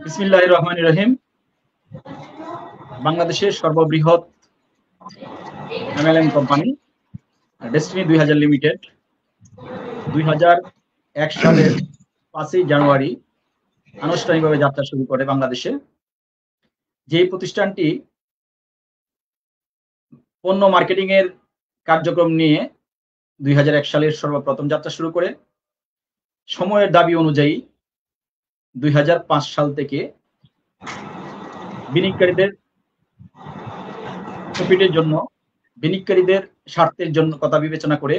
বিসমিল্লাহির রহমানির রহিম। বাংলাদেশের সর্ববৃহৎ এমএলএম কোম্পানি ডেস্টিনি 2000 লিমিটেড 2001 সালের 5ই জানুয়ারি আনুষ্ঠানিকভাবে যাত্রা শুরু করে বাংলাদেশে। যেই প্রতিষ্ঠানটি পণ্য মার্কেটিং এর কার্যক্রম নিয়ে 2001 সালের সর্বপ্রথম যাত্রা শুরু করে সময়ের দাবি অনুযায়ী 2005 সাল থেকে বিনিয়োগকারীদের প্রফিটের জন্য, বিনিয়োগকারীদের স্বার্থের জন্য কথা বিবেচনা করে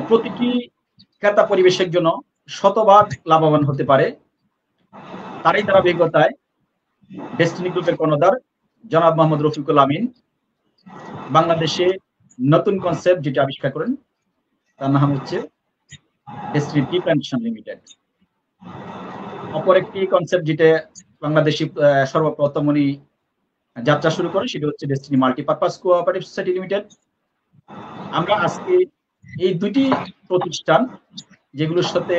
প্রতিটি ক্রেতা পরিবেশের জন্য শতভাগ লাভবান হতে পারে, তারই ধারাবাহিকতায় ডেস্টিনি গ্রুপের কর্ণধার জনাব মোহাম্মদ রফিকুল আমিন বাংলাদেশে নতুন কনসেপ্ট যেটা আবিষ্কার করেন, তার নাম হচ্ছে ডেস্টিনি টি প্ল্যান্টেশন লিমিটেড। অপর একটি কনসেপ্ট যেটা বাংলাদেশি সর্বপ্রথম উনি যাত্রা শুরু করে সেটা হচ্ছে destiny multipurpose cooperative society limited. আমরা আজকে এই দুটি প্রতিষ্ঠান, যেগুলোর সাথে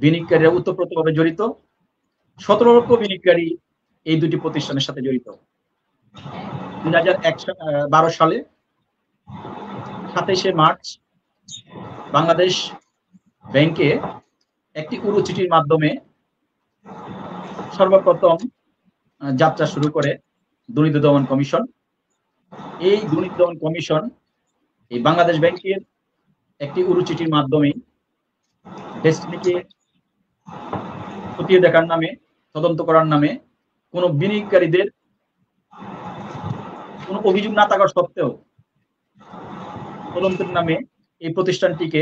বিনিয়োগকারীরা ওতপ্রোতভাবে জড়িত, 17 লক্ষ বিনিয়োগকারী এই দুটি প্রতিষ্ঠানের সাথে জড়িত। 2012 সালে 27শে মার্চ বাংলাদেশ ব্যাংকে একটি উড়ো চিঠির মাধ্যমে সর্বপ্রথম যাত্রা শুরু করে দুর্নীতি দমন কমিশন। এই দুর্নীতি দমন কমিশন এই বাংলাদেশ ব্যাংকের একটি উড়ো চিঠির মাধ্যমে ডেস্টিনিকে খতিয়ে দেখার নামে, তদন্ত করার নামে কোনো বিনিয়োগকারীদের কোনো অভিযোগ না থাকার সত্ত্বেও তদন্তের নামে এই প্রতিষ্ঠানটিকে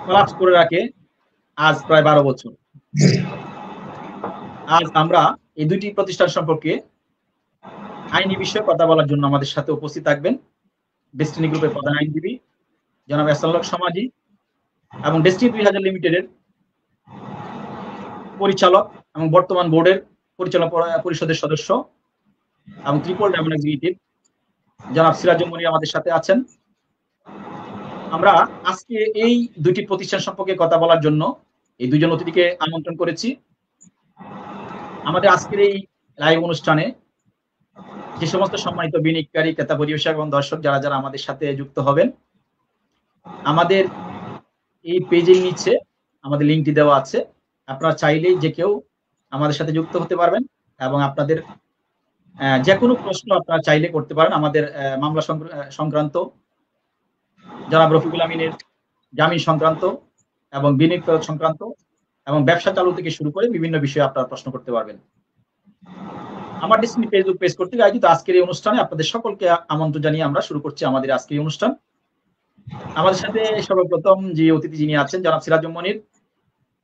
কলাপস করে রাখে আজ প্রায় 12 বছর। আজ আমরা এই দুটি প্রতিষ্ঠান সম্পর্কে আইনি বিষয়ে কথা বলার জন্য আমাদের সাথে উপস্থিত থাকবেন ডেস্টিনি গ্রুপের প্রধান আইনজীবী জনাব এহসানুল হক সমাজি এবং ডেস্টিনি 2000 লিমিটেডের পরিচালক এবং বর্তমান বোর্ডের পরিচালনা পরিষদের সদস্য এবং ট্রিপল ডায়মন্ড এক্সিকিউটিভ জনাব সিরাজুল মনির আমাদের সাথে আছেন। আমরা আজকে এই দুটি প্রতিষ্ঠান সম্পর্কে কথা বলার জন্য এই দুজন অতিথিকে আমন্ত্রণ করেছি। আমাদের আজকের এই লাইভ অনুষ্ঠানে যে সমস্ত সম্মানিত বিনিয়োগকারী, ক্রেতা পরিবেশক এবং দর্শক যারা যারা আমাদের সাথে যুক্ত হবেন, আমাদের এই পেজের নিচে আমাদের লিঙ্কটি দেওয়া আছে। আপনারা চাইলেই যে কেউ আমাদের সাথে যুক্ত হতে পারবেন এবং আপনাদের যে কোনো প্রশ্ন আপনারা চাইলে করতে পারেন। আমাদের মামলা সংক্রান্ত, জনাব রফিকুল আমিনের জামিন সংক্রান্ত এবং বিনিয়োগ সংক্রান্ত এবং ব্যবসা চালু থেকে শুরু করে বিভিন্ন বিষয়ে আপনারা প্রশ্ন করতে পারবেন। আমার ডেস্টিনি ফেসবুক পেজ কর্তৃক আয়োজিত আজকের এই অনুষ্ঠানে আপনাদের সকলকে আমন্ত্রণ জানিয়ে আমরা শুরু করছি আমাদের আজকের এই অনুষ্ঠান। আমাদের সাথে সর্বপ্রথম যে অতিথি যিনি আছেন জনাব সিরাজুল মনির।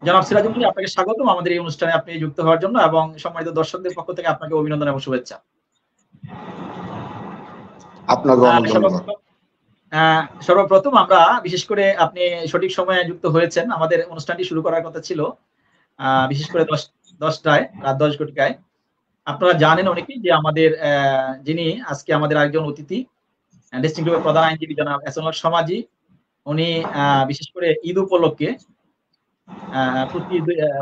জনাব সিরাজুল মনির, আপনাকে স্বাগতম আমাদের এই অনুষ্ঠানে আপনি যুক্ত হওয়ার জন্য এবং সম্মানিত দর্শকদের পক্ষ থেকে আপনাকে অভিনন্দন এবং শুভেচ্ছা। সর্বপ্রথম আমরা বিশেষ করে আপনি সঠিক সময়ে যুক্ত হয়েছেন। আমাদের অনুষ্ঠানটি শুরু করার কথা ছিল বিশেষ করে 10টায়, রাত 10 ঘটিকায়। আপনারা জানেন অনেকেই যে আমাদের যিনি আজকে আমাদের আরেকজন অতিথি ডেস্টিনি গ্রুপের প্রধান আইনজীবী জনাব এহসানুল হক সমাজি, উনি বিশেষ করে ঈদ উপলক্ষে প্রতি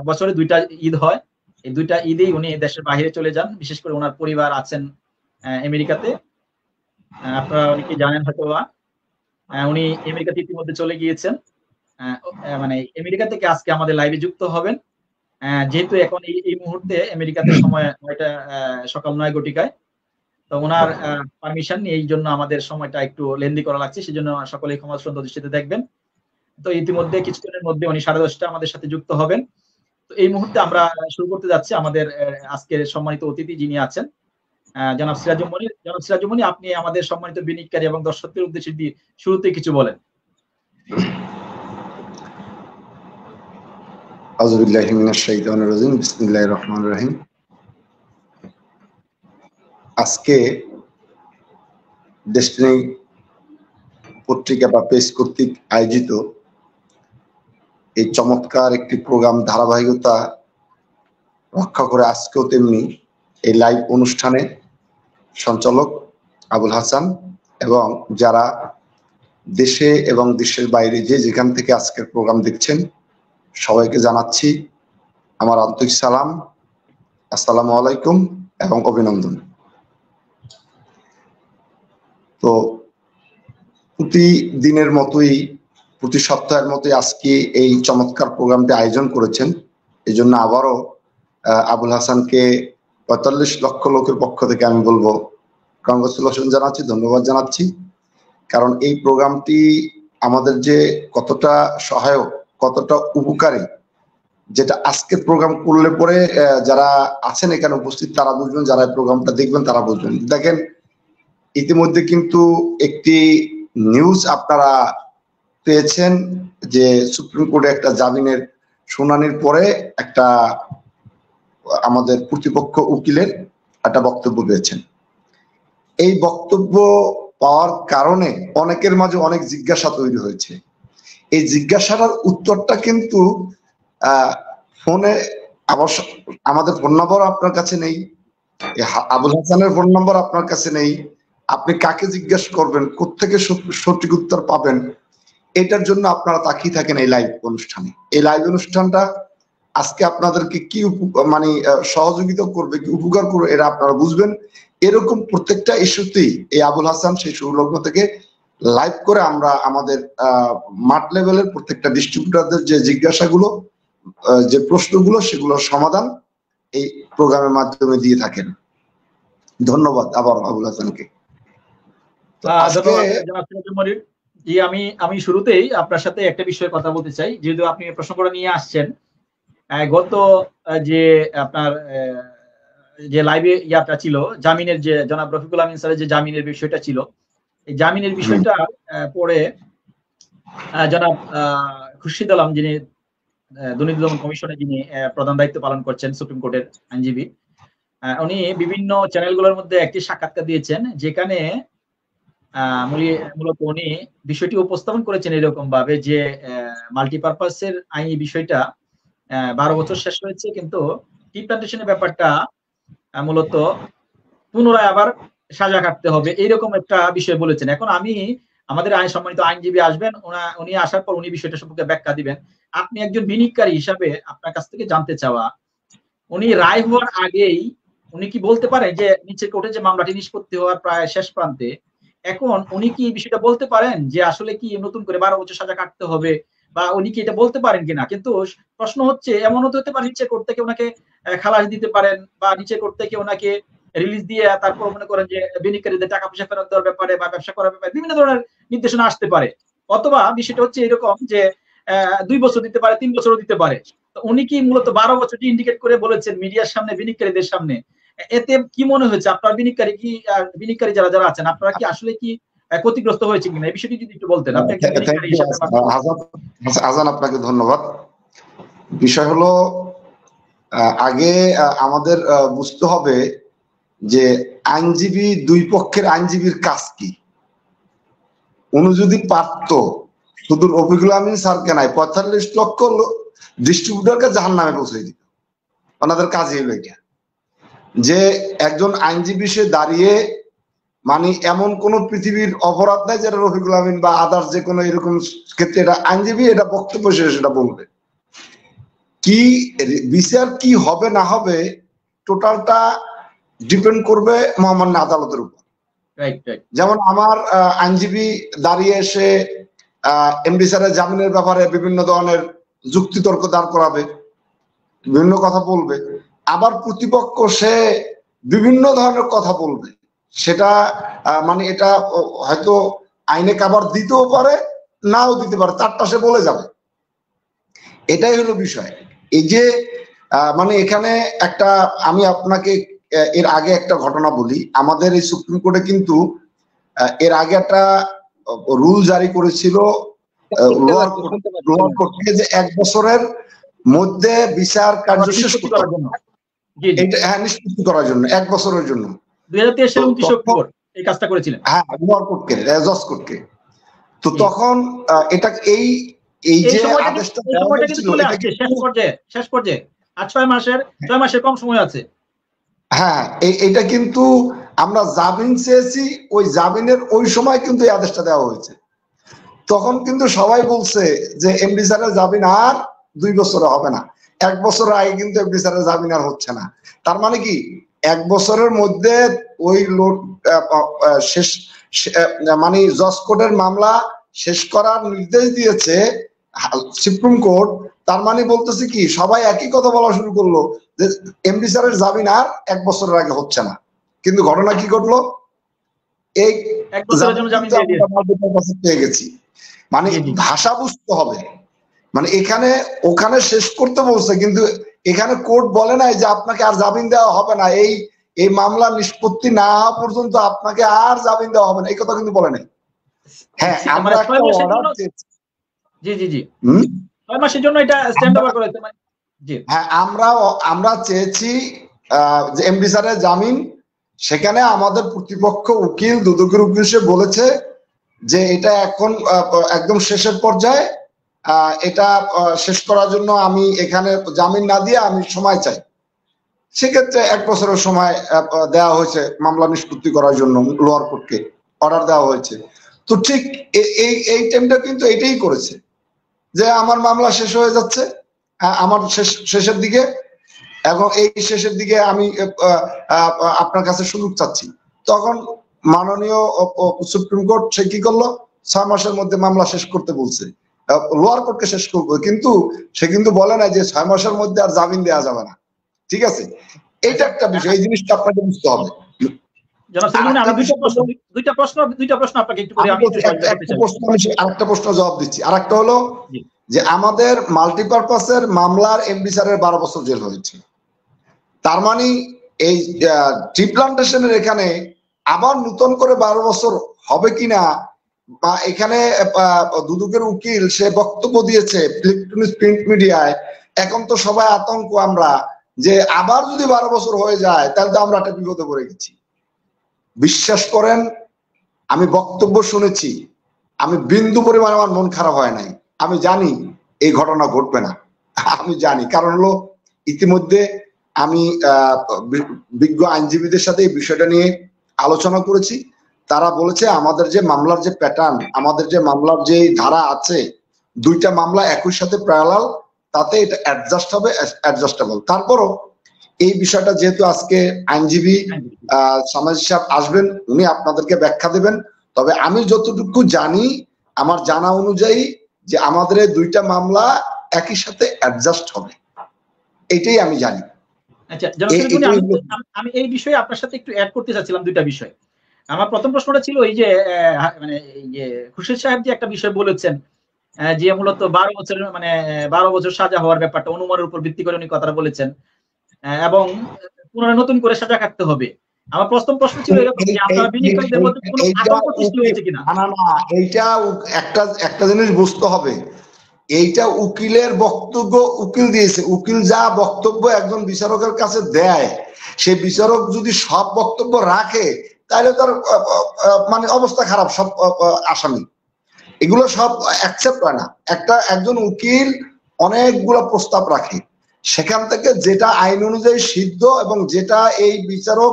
বছরে 2টা ঈদ হয়, এই 2টা ঈদেই উনি দেশের বাইরে চলে যান। বিশেষ করে ওনার পরিবার আছেন আমেরিকাতে। আপনারা অনেকেই জানেন হয়তো, উনি আমেরিকাতে ইতিমধ্যে চলে গিয়েছেন। মানে আমেরিকা থেকে আজকে আমাদের লাইভে যুক্ত হবেন, যেহেতু এখন এই মুহূর্তে আমেরিকাতে সময় সকাল 9 ঘটিকায়। তো ওনার পারমিশন নিয়ে এই জন্য আমাদের সময়টা একটু লেন্দি করা লাগছে, সেজন্য সকলেই ক্ষমা সুন্দর দৃষ্টিতে দেখবেন। তো ইতিমধ্যে কিছুক্ষণের মধ্যে উনি 10:30 আমাদের সাথে যুক্ত হবেন। তো এই মুহূর্তে আমরা শুরু করতে যাচ্ছি আমাদের আজকের সম্মানিত অতিথি যিনি আছেন জনাব সিরাজুল মনির। জনাব সিরাজুল মনির, আপনি আমাদের সম্মানিত বিনিয়োগকারী এবং দর্শকদের উদ্দেশ্যে দিয়ে শুরুতে কিছু বলেন। আউযু বিল্লাহি মিনাশ শাইতানির রাজিম, বিসমিল্লাহির রহমানির রহিম। আজকে ডেস্টিনি পত্রিকা বা পেজ কর্তৃক আয়োজিত এই চমৎকার একটি প্রোগ্রাম ধারাবাহিকতা রক্ষা করে আজকেও তেমনি এই লাইভ অনুষ্ঠানে সঞ্চালক আবুল হাসান এবং যারা দেশে এবং দেশের বাইরে যে যেখান থেকে আজকের প্রোগ্রাম দেখছেন সবাইকে জানাচ্ছি আমার আন্তরিক সালাম, আসসালামু আলাইকুম এবং অভিনন্দন। তো প্রতিদিনের মতোই প্রতি সপ্তাহের মতোই আজকে এই চমৎকার প্রোগ্রামটি আয়োজন করেছেন, এই জন্য আবারও আবুল হাসানকে ৪৫ লক্ষ লোকের পক্ষ থেকে আমি বলবো কংগ্রেচুলেশন জানাচ্ছি, ধন্যবাদ জানাচ্ছি। কারণ এই প্রোগ্রামটি আমাদের যে কতটা সহায়ক, কতটা উপকারী, যেটা আজকে প্রোগ্রাম করলে পরে যারা আছেন এখানে উপস্থিত তারা বুঝবেন, যারা প্রোগ্রামটা দেখবেন তারা বুঝবেন। দেখেন ইতিমধ্যে কিন্তু একটি নিউজ আপনারা পেয়েছেন যে সুপ্রিম কোর্টে একটা জামিনের শুনানির পরে একটা আমাদের প্রতিপক্ষ উকিলের একটা বক্তব্য পেয়েছেন। এই বক্তব্য পাওয়ার কারণে অনেকের মাঝে অনেক জিজ্ঞাসা তৈরি হয়েছে। এই জিজ্ঞাসার উত্তরটা কিন্তু ফোনে আমাদের ফোন নম্বর আপনার কাছে নেই, আবুল হাসানের ফোন নম্বর আপনার কাছে নেই, আপনি কাকে জিজ্ঞাসা করবেন, কোত্থেকে সঠিক উত্তর পাবেন, এটার জন্য আপনারা তাকিয়ে থাকেন এই লাইভ অনুষ্ঠানে। এই লাইভ অনুষ্ঠানটা আজকে আপনাদেরকে কি মানে সহযোগিতা করবে, কি উপকার করবে এটা আপনারা বুঝবেন। এরকম প্রত্যেকটা ইস্যুতেই এই আবুল হাসান সেই সুলগ্ন থেকে লাইভ করে আমরা আমাদের মাঠ লেভেলের প্রত্যেকটা ডিস্ট্রিবিউটারদের যে জিজ্ঞাসাগুলো, যে প্রশ্নগুলো, সেগুলোর সমাধান এই প্রোগ্রামের মাধ্যমে দিয়ে থাকেন। ধন্যবাদ আবার আবুল হাসানকে। জি, আমি শুরুতেই আপনার সাথে একটা বিষয়ে কথা বলতে চাই, যেহেতু আপনি প্রশ্নটা নিয়ে আসছেন। গত যে আপনার যে লাইভে ইয়াটা ছিল জামিনের, যে জনাব রফিকুল আমিন স্যারের যে জামিনের বিষয়টা ছিল, এই জামিনের বিষয়টা পরে জনাব খুরশিদ আলম, যিনি দুর্নীতি দমন কমিশনে যিনি প্রধান দায়িত্ব পালন করছেন, সুপ্রিম কোর্টের আইনজীবী, উনি বিভিন্ন চ্যানেলগুলোর মধ্যে একটি সাক্ষাৎকার দিয়েছেন, যেখানে মূলত উনি বিষয়টি উপস্থাপন করেছেন এরকম ভাবে যে মাল্টিপারপাসের আইনি বিষয়টা 12 বছর শেষ হয়েছে, কিন্তু টি প্ল্যান্টেশনের ব্যাপারটা মূলত পুনরায় আবার সাজা কাটতে হবে, এইরকম একটা বিষয় বলেছেন। এখন আমাদের সম্মানিত আইনজীবী আসবেন, উনি আসার পর উনি বিষয়টা সম্পর্কে ব্যাখ্যা দিবেন। আপনি একজন বিনিয়োগকারী হিসাবে আপনার কাছ থেকে জানতে চাওয়া, উনি রায় হওয়ার আগেই উনি কি বলতে পারেন যে নিচের কোর্টে যে মামলাটি নিষ্পত্তি হওয়ার প্রায় শেষ প্রান্তে, এখন উনি কি বিষয়টা বলতে পারেন যে আসলে কি নতুন করে 12 বছর সাজা কাটতে হবে, বা উনি কি এটা বলতে পারেন কিনা? কিন্তু প্রশ্ন হচ্ছে, এমন হতে পারে নিচের কোর্ট থেকে ওনাকে খালাস দিতে পারেন, বা নিচের কোর্ট থেকে ওনাকে রিলিজ দিয়ে তারপর মনে করেন যে বিনিয়োগকারীদের টাকা পয়সা ফেরত দেওয়ার ব্যাপারে বা ব্যবসা করার ব্যাপারে বিভিন্ন ধরনের নির্দেশনা আসতে পারে। অথবা বিষয়টা হচ্ছে এরকম যে 2 বছর দিতে পারে, 3 বছরও দিতে পারে। তো উনি কি মূলত 12 বছরটি ইন্ডিকেট করে বলেছেন মিডিয়ার সামনে, বিনিয়োগকারীদের সামনে। এতে কি মনে হয়েছে আপনার বিনিয়োগকারী যারা আছেন, আপনারা কি আসলে কি ক্ষতিগ্রস্ত হয়েছে কিনা, এই বিষয়টি যদি একটু বলতেন। আপনি একজন বিনিয়োগকারী হিসেবে। আজান, আপনাকে ধন্যবাদ। বিষয় হলো আগে আমাদের বুঝতে হবে যে আইনজীবী, দুই পক্ষের আইনজীবীর কাজ কি। উনি যদি পারত শুধু রফিকুল আমিন স্যারকে নাই ৪৫ লক্ষ ডিস্ট্রিবিউটরকে জাহান্নামে পৌঁছে দিত। ওনাদের কাজই হলো এটা, যে একজন আইনজীবী সে দাঁড়িয়ে, মানে এমন কোন পৃথিবীর অপরাধ নাই যেটা রফিকুল আমিন বা আদার্স যে কোনো এরকম ক্ষেত্রে এটা আইনজীবী এটা বক্তব্য শেষে সেটা বলবে। কি বিচার কি হবে না হবে টোটালটা ডিপেন্ড করবে মহামান্য আদালতের উপর। যেমন আমার আইনজীবী দাঁড়িয়ে এসে এমডি স্যারের জামিনের ব্যাপারে বিভিন্ন ধরনের যুক্তিতর্ক দাঁড় করাবে, বিভিন্ন কথা বলবে, আবার প্রতিপক্ষ সে বিভিন্ন ধরনের কথা বলবে। সেটা মানে এটা হয়তো আইনে কাভার দিতেও পারে, নাও দিতে পারে, তারটা সে বলে যাবে। এটাই হলো বিষয়। এই যে মানে এখানে একটা, আমি আপনাকে এর আগে একটা ঘটনা বলি। আমাদের এই সুপ্রিম কোর্টে কিন্তু এর আগে একটা রুল জারি করেছিল লোয়ার কোর্ট থেকে, যে 1 বছরের মধ্যে বিচার কার্য শেষ করার জন্য, হ্যাঁ, নিষ্পত্তি করার জন্য 1 বছরের জন্য 2023 সালে 29 অক্টোবর এই কাজটা করেছিলেন। হ্যাঁ, লোয়ার কোর্টকে, জজ কোর্টকে। তো তখন এটা এই যে আদেশটা শেষ পর্যায়ে আর 6 মাসের কম সময় আছে। হ্যাঁ, এটা কিন্তু আমরা জামিন চেয়েছি, ওই জামিনের ওই সময় কিন্তু এই আদেশটা দেওয়া হয়েছে। তখন কিন্তু সবাই বলছে যে এমডি স্যারের জামিন আর 2 বছরে হবে না, 1 বছর আগে কিন্তু এমডি স্যারের জামিন আর হচ্ছে না। তার মানে কি 1 বছরের মধ্যে ওই লোক শেষ মানে জজ কোর্টের মামলা শেষ করার নির্দেশ দিয়েছে সুপ্রিম কোর্ট। তার মানে বলতেছে কি সবাই একই কথা বলা শুরু করলো যে এমডি স্যারের জামিন আর 1 বছরের আগে হচ্ছে না। কিন্তু ঘটনা কি ঘটলো, এই 1 বছরের জন্য জামিন দিয়ে দিয়েছে। পেয়ে গেছি। মানে ভাষা বুঝতে হবে, মানে এখানে ওখানে শেষ করতে বলছে, কিন্তু এখানে কোর্ট বলে নাই যে আপনাকে আর জামিন দেওয়া হবে না, এই মামলা নিষ্পত্তি না হওয়া পর্যন্ত আপনাকে আর জামিন দেওয়া হবে না, এই কথা কিন্তু বলে নাই। হ্যাঁ, আমরা একটা অর্ডার চেয়েছি। জি জি জি 6 মাসের জন্য এটা স্ট্যান্ড ওভার করেছে। জি হ্যাঁ, আমরা চেয়েছি যে এমডি স্যারের জামিন। সেখানে আমাদের প্রতিপক্ষ উকিল দুদকের উকিল সে বলেছে যে এটা এখন একদম শেষের পর্যায়ে, এটা শেষ করার জন্য আমি এখানে জামিন না দিয়ে আমি সময় চাই। সেক্ষেত্রে 1 বছরের সময় দেওয়া হয়েছে মামলা নিষ্পত্তি করার জন্য, লোয়ার কোর্টকে অর্ডার দেওয়া হয়েছে। তো ঠিক এই টাইমটা কিন্তু এটাই করেছে যে আমার মামলা শেষ হয়ে যাচ্ছে, আমার শেষের দিকে, এবং এই শেষের দিকে আমি আপনার কাছে সুযোগ চাচ্ছি। তখন মাননীয় সুপ্রিম কোর্ট সে কি করলো, 6 মাসের মধ্যে মামলা শেষ করতে বলছে, লোয়ার কোর্টকে শেষ করবে, কিন্তু সে কিন্তু বলে না যে 6 মাসের মধ্যে আর জামিন দেওয়া যাবে না। ঠিক আছে, এটা একটা বিষয়, এই জিনিসটা আপনাকে বুঝতে হবে। আরেকটা প্রশ্ন জবাব দিচ্ছি। আরেকটা হলো যে আমাদের মাল্টিপারপাসের মামলার এমডি স্যারের 12 বছর জেল হয়েছে। তার মানে এই ট্রি প্লান্টেশনের এখানে আবার নতুন করে 12 বছর হবে কিনা, বা এখানে দুদকের উকিল সে বক্তব্য দিয়েছে ইলেকট্রনিক প্রিন্ট মিডিয়ায়, এখন তো সবাই আতঙ্ক আমরা যে আবার যদি 12 বছর হয়ে যায় তাহলে তো আমরা একটা বিপদে পড়ে গেছি। বিশ্বাস করেন, আমি বক্তব্য শুনেছি, আমি বিন্দু পরিমাণ আমার মন খারাপ হয় নাই। আমি জানি এই ঘটনা ঘটবে না, আমি জানি, কারণ হলো ইতিমধ্যে আমি বিজ্ঞ আইনজীবীদের সাথে এই বিষয়টা নিয়ে আলোচনা করেছি। তারা বলেছে আমাদের যে মামলার যে প্যাটার্ন, আমাদের যে মামলার যে ধারা আছে, 2টা মামলা একই সাথে প্যারালাল, তাতে এটা অ্যাডজাস্ট হবে, অ্যাডজাস্টেবল। তারপরও এই বিষয়টা যেহেতু আজকে আইনজীবী সামাজিক সাহেব আসবেন, উনি আপনাদেরকে ব্যাখ্যা দেবেন। তবে আমি যতটুকু জানি, আমার জানা অনুযায়ী যে আমাদের এই 2টা মামলা একই সাথে অ্যাডজাস্ট হবে, এটাই আমি জানি। আচ্ছা, আমি এই বিষয়ে আপনার সাথে একটু অ্যাড করতে চাচ্ছিলাম 2টা বিষয়। আমার প্রথম প্রশ্নটা ছিল এই যে মানে এই যে খুরশিদ সাহেব যে একটা বিষয় বলেছেন যে মূলত 12 বছরের মানে 12 বছর সাজা হওয়ার ব্যাপারটা অনুমানের উপর ভিত্তি করে উনি কথাটা বলেছেন, এবং পুনরায় নতুন করে সাজা কাটতে হবে। আমার প্রথম প্রশ্ন ছিল এরকম যে আপনারা বিনিয়োগকারীদের মধ্যে কোনো আতঙ্ক সৃষ্টি হয়েছে কিনা? না, এইটা একটা জিনিস বুঝতে হবে, এইটা উকিলের বক্তব্য উকিল দিয়েছে। উকিল যা বক্তব্য একজন বিচারকের কাছে দেয়, সে বিচারক যদি সব বক্তব্য রাখে তাহলে তার মানে অবস্থা খারাপ। সব আসামি এগুলো সব অ্যাকসেপ্ট হয় না। একজন উকিল অনেকগুলো প্রস্তাব রাখে, সেখান থেকে যেটা আইন অনুযায়ী সিদ্ধ এবং যেটা এই বিচারক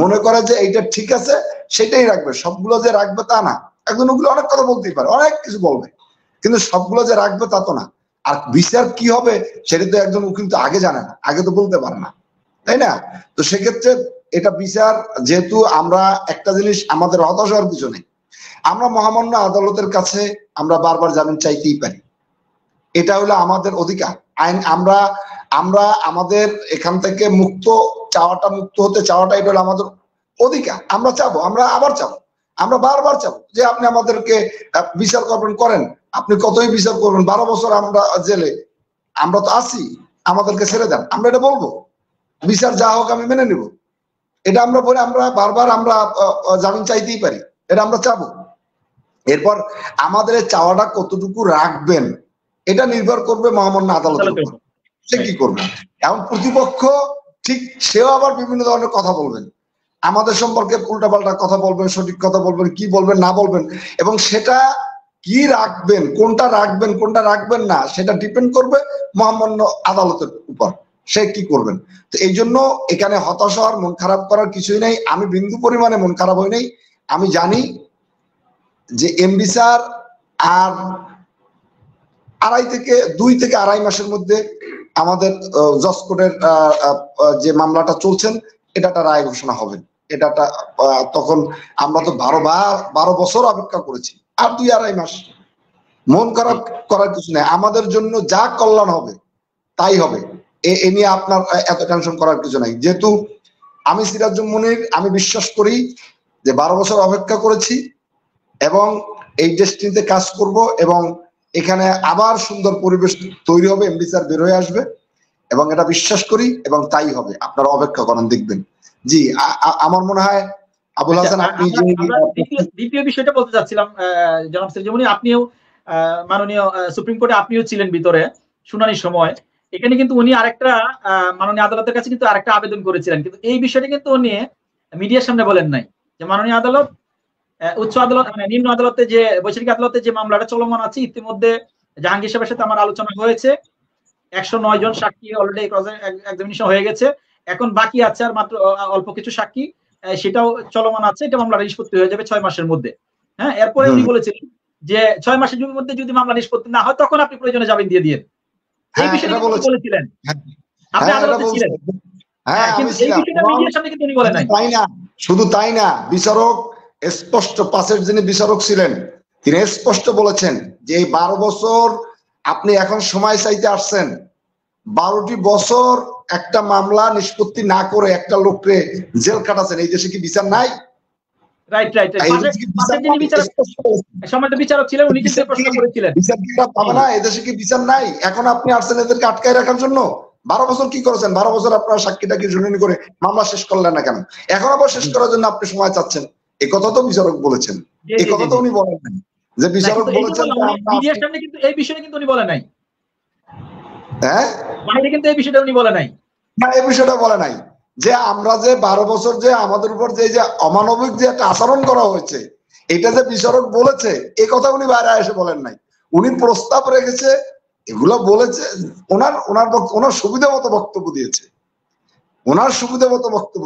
মনে করে যে এইটা ঠিক আছে সেটাই রাখবে। সবগুলো যে রাখবে তা না। একজন উকিল অনেক কথা বলতেই পারে, অনেক কিছু বলবে, কিন্তু সবগুলো যে রাখবে তা তো না। আর বিচার কি হবে সেটা তো একজন উকিল তো আগে জানে না, আগে তো বলতে পারে না, তাই না? তো সেক্ষেত্রে এটা বিচার, যেহেতু আমরা একটা জিনিস আমাদের হতাশ হওয়ার কিছু নেই, আমরা মহামান্য আদালতের কাছে আমরা বারবার জামিন চাইতেই পারি, এটা হলো আমাদের অধিকার। আইন আমরা আমাদের এখান থেকে মুক্ত হতে চাওয়াটা এটা হলো আমাদের অধিকার। আমরা চাবো, আমরা আবার চাবো, আমরা বারবার চাবো যে আপনি আমাদেরকে বিচার করেন, আপনি কতই বিচার করবেন, 12 বছর আমরা জেলে, আমরা তো আছি, আমাদেরকে ছেড়ে দেন, আমরা এটা বলবো। বিচার যা হোক আমি মেনে নিব, এটা আমরা বলে আমরা বারবার আমরা জামিন চাইতেই পারি, এটা আমরা চাবো। এরপর আমাদের চাওয়াটা কতটুকু রাখবেন এটা নির্ভর করবে মহামান্য আদালতের উপর, সে কি করবে। এখন প্রতিপক্ষ ঠিক সেও আবার বিভিন্ন ধরনের কথা বলবেন, আমাদের সম্পর্কে উল্টাপাল্টা কথা বলবেন, সঠিক কথা বলবেন, কি বলবেন না বলবেন, এবং সেটা কি রাখবেন, কোনটা রাখবেন না, সেটা ডিপেন্ড করবে মহামান্য আদালতের উপর, সে কি করবেন। তো এই জন্য এখানে হতাশ হওয়ার, মন খারাপ করার কিছুই নাই। আমি বিন্দু পরিমাণে মন খারাপ হই নাই। আমি জানি যে এমডি স্যার আর 2 থেকে আড়াই মাসের মধ্যে আমাদের জজ কোর্টের যে মামলাটা চলছেন এটা একটা রায় ঘোষণা হবে। এটা তখন আমরা তো 12 বছর অপেক্ষা করেছি, আর 2-2.5 মাস। মন খারাপ করার কিছু নেই, আমাদের জন্য যা কল্যাণ হবে তাই হবে, এ নিয়ে আপনার এত টেনশন করার কিছু নাই। যেহেতু আমি সিরাজুল মনির, আমি বিশ্বাস করি যে 12 বছর অপেক্ষা করেছি এবং এই ডেস্টিনিতে কাজ করব এবং এখানে আবার সুন্দর পরিবেশ তৈরি হবে, এমডি স্যার বের হয়ে আসবে এবং এটা বিশ্বাস করি এবং তাই হবে। আপনারা অপেক্ষা করেন, দেখবেন। জি, আমার মনে হয় আবুল হাসান, আপনি দ্বিতীয় বিষয়টা বলতে চাচ্ছিলাম, জনাব সিরাজুল মনির, আপনিও মাননীয় সুপ্রিম কোর্টে আপনিও ছিলেন ভিতরে শুনানির সময়। এখানে কিন্তু উনি আরেকটা মাননীয় আদালতের কাছে কিন্তু আরেকটা আবেদন করেছিলেন, কিন্তু এই বিষয়টা কিন্তু উনি মিডিয়ার সামনে বলেন নাই যে মাননীয় আদালত, উচ্চ আদালত মানে নিম্ন আদালতে যে বৈচারিক আদালতে যে মামলাটা চলমান আছে, ইতিমধ্যে জাহাঙ্গীর সাহেবের সাথে আমার আলোচনা হয়েছে, 109 জন সাক্ষী অলরেডি এক্সামিনেশন হয়ে গেছে, এখন বাকি আছে আর মাত্র অল্প কিছু সাক্ষী, সেটাও চলমান আছে। এটা মামলা নিষ্পত্তি হয়ে যাবে 6 মাসের মধ্যে। হ্যাঁ, এরপরে উনি বলেছিলেন যে 6 মাসের মধ্যে যদি মামলা নিষ্পত্তি না হয় তখন আপনি প্রয়োজনে জামিন দিয়ে দিন। এই বিষয়টা বলেছিলেন, আপনি আদালতে ছিলেন। কিন্তু এই বিষয়টা মিডিয়ার সামনে কিন্তু উনি বলেন নাই। তাই না, শুধু তাই না, বিচারক স্পষ্ট, পাশের যিনি বিচারক ছিলেন তিনি স্পষ্ট বলেছেন যে এই 12 বছর আপনি এখন সময় চাইতে আসছেন, 12টি বছর একটা মামলা নিষ্পত্তি না করে একটা লোককে জেল কাটাছেন, এই দেশে কি বিচার নাই? রাইট। বিচারক ছিলেন, উনি কিন্তু প্রশ্ন করেছিলেন বিচার কি পাবে না? এই দেশে কি বিচার নাই? এখন আপনি আসছেন এদেরকে আটকায় রাখার জন্য। 12 বছর কি করেছেন? 12 বছর আপনারা সাক্ষীটাকে শুনানি করে মামলা শেষ করলেন না কেন? এখন আবার শেষ করার জন্য আপনি সময় চাচ্ছেন। এই কথা তো বিচারক বলেছেন, এই কথা তো উনি বলেন নাই যে বিচারক বলেছেন। মিডিয়ার সামনে কিন্তু এই বিষয়টা কিন্তু উনি বলেন নাই। হ্যাঁ, বাইরে কিন্তু এই বিষয়টা উনি বলেন নাই। না, এই বিষয়টা বলে নাই যে আমরা যে 12 বছর যে আমাদের উপর যে অমানবিক যে একটা আচরণ করা হয়েছে, এটা যে বিচারক বলেছে, এই কথা উনি বাইরে এসে বলেন নাই। উনি প্রস্তাব রেখেছে, এগুলো বলেছে, ওনার সুবিধা মতো বক্তব্য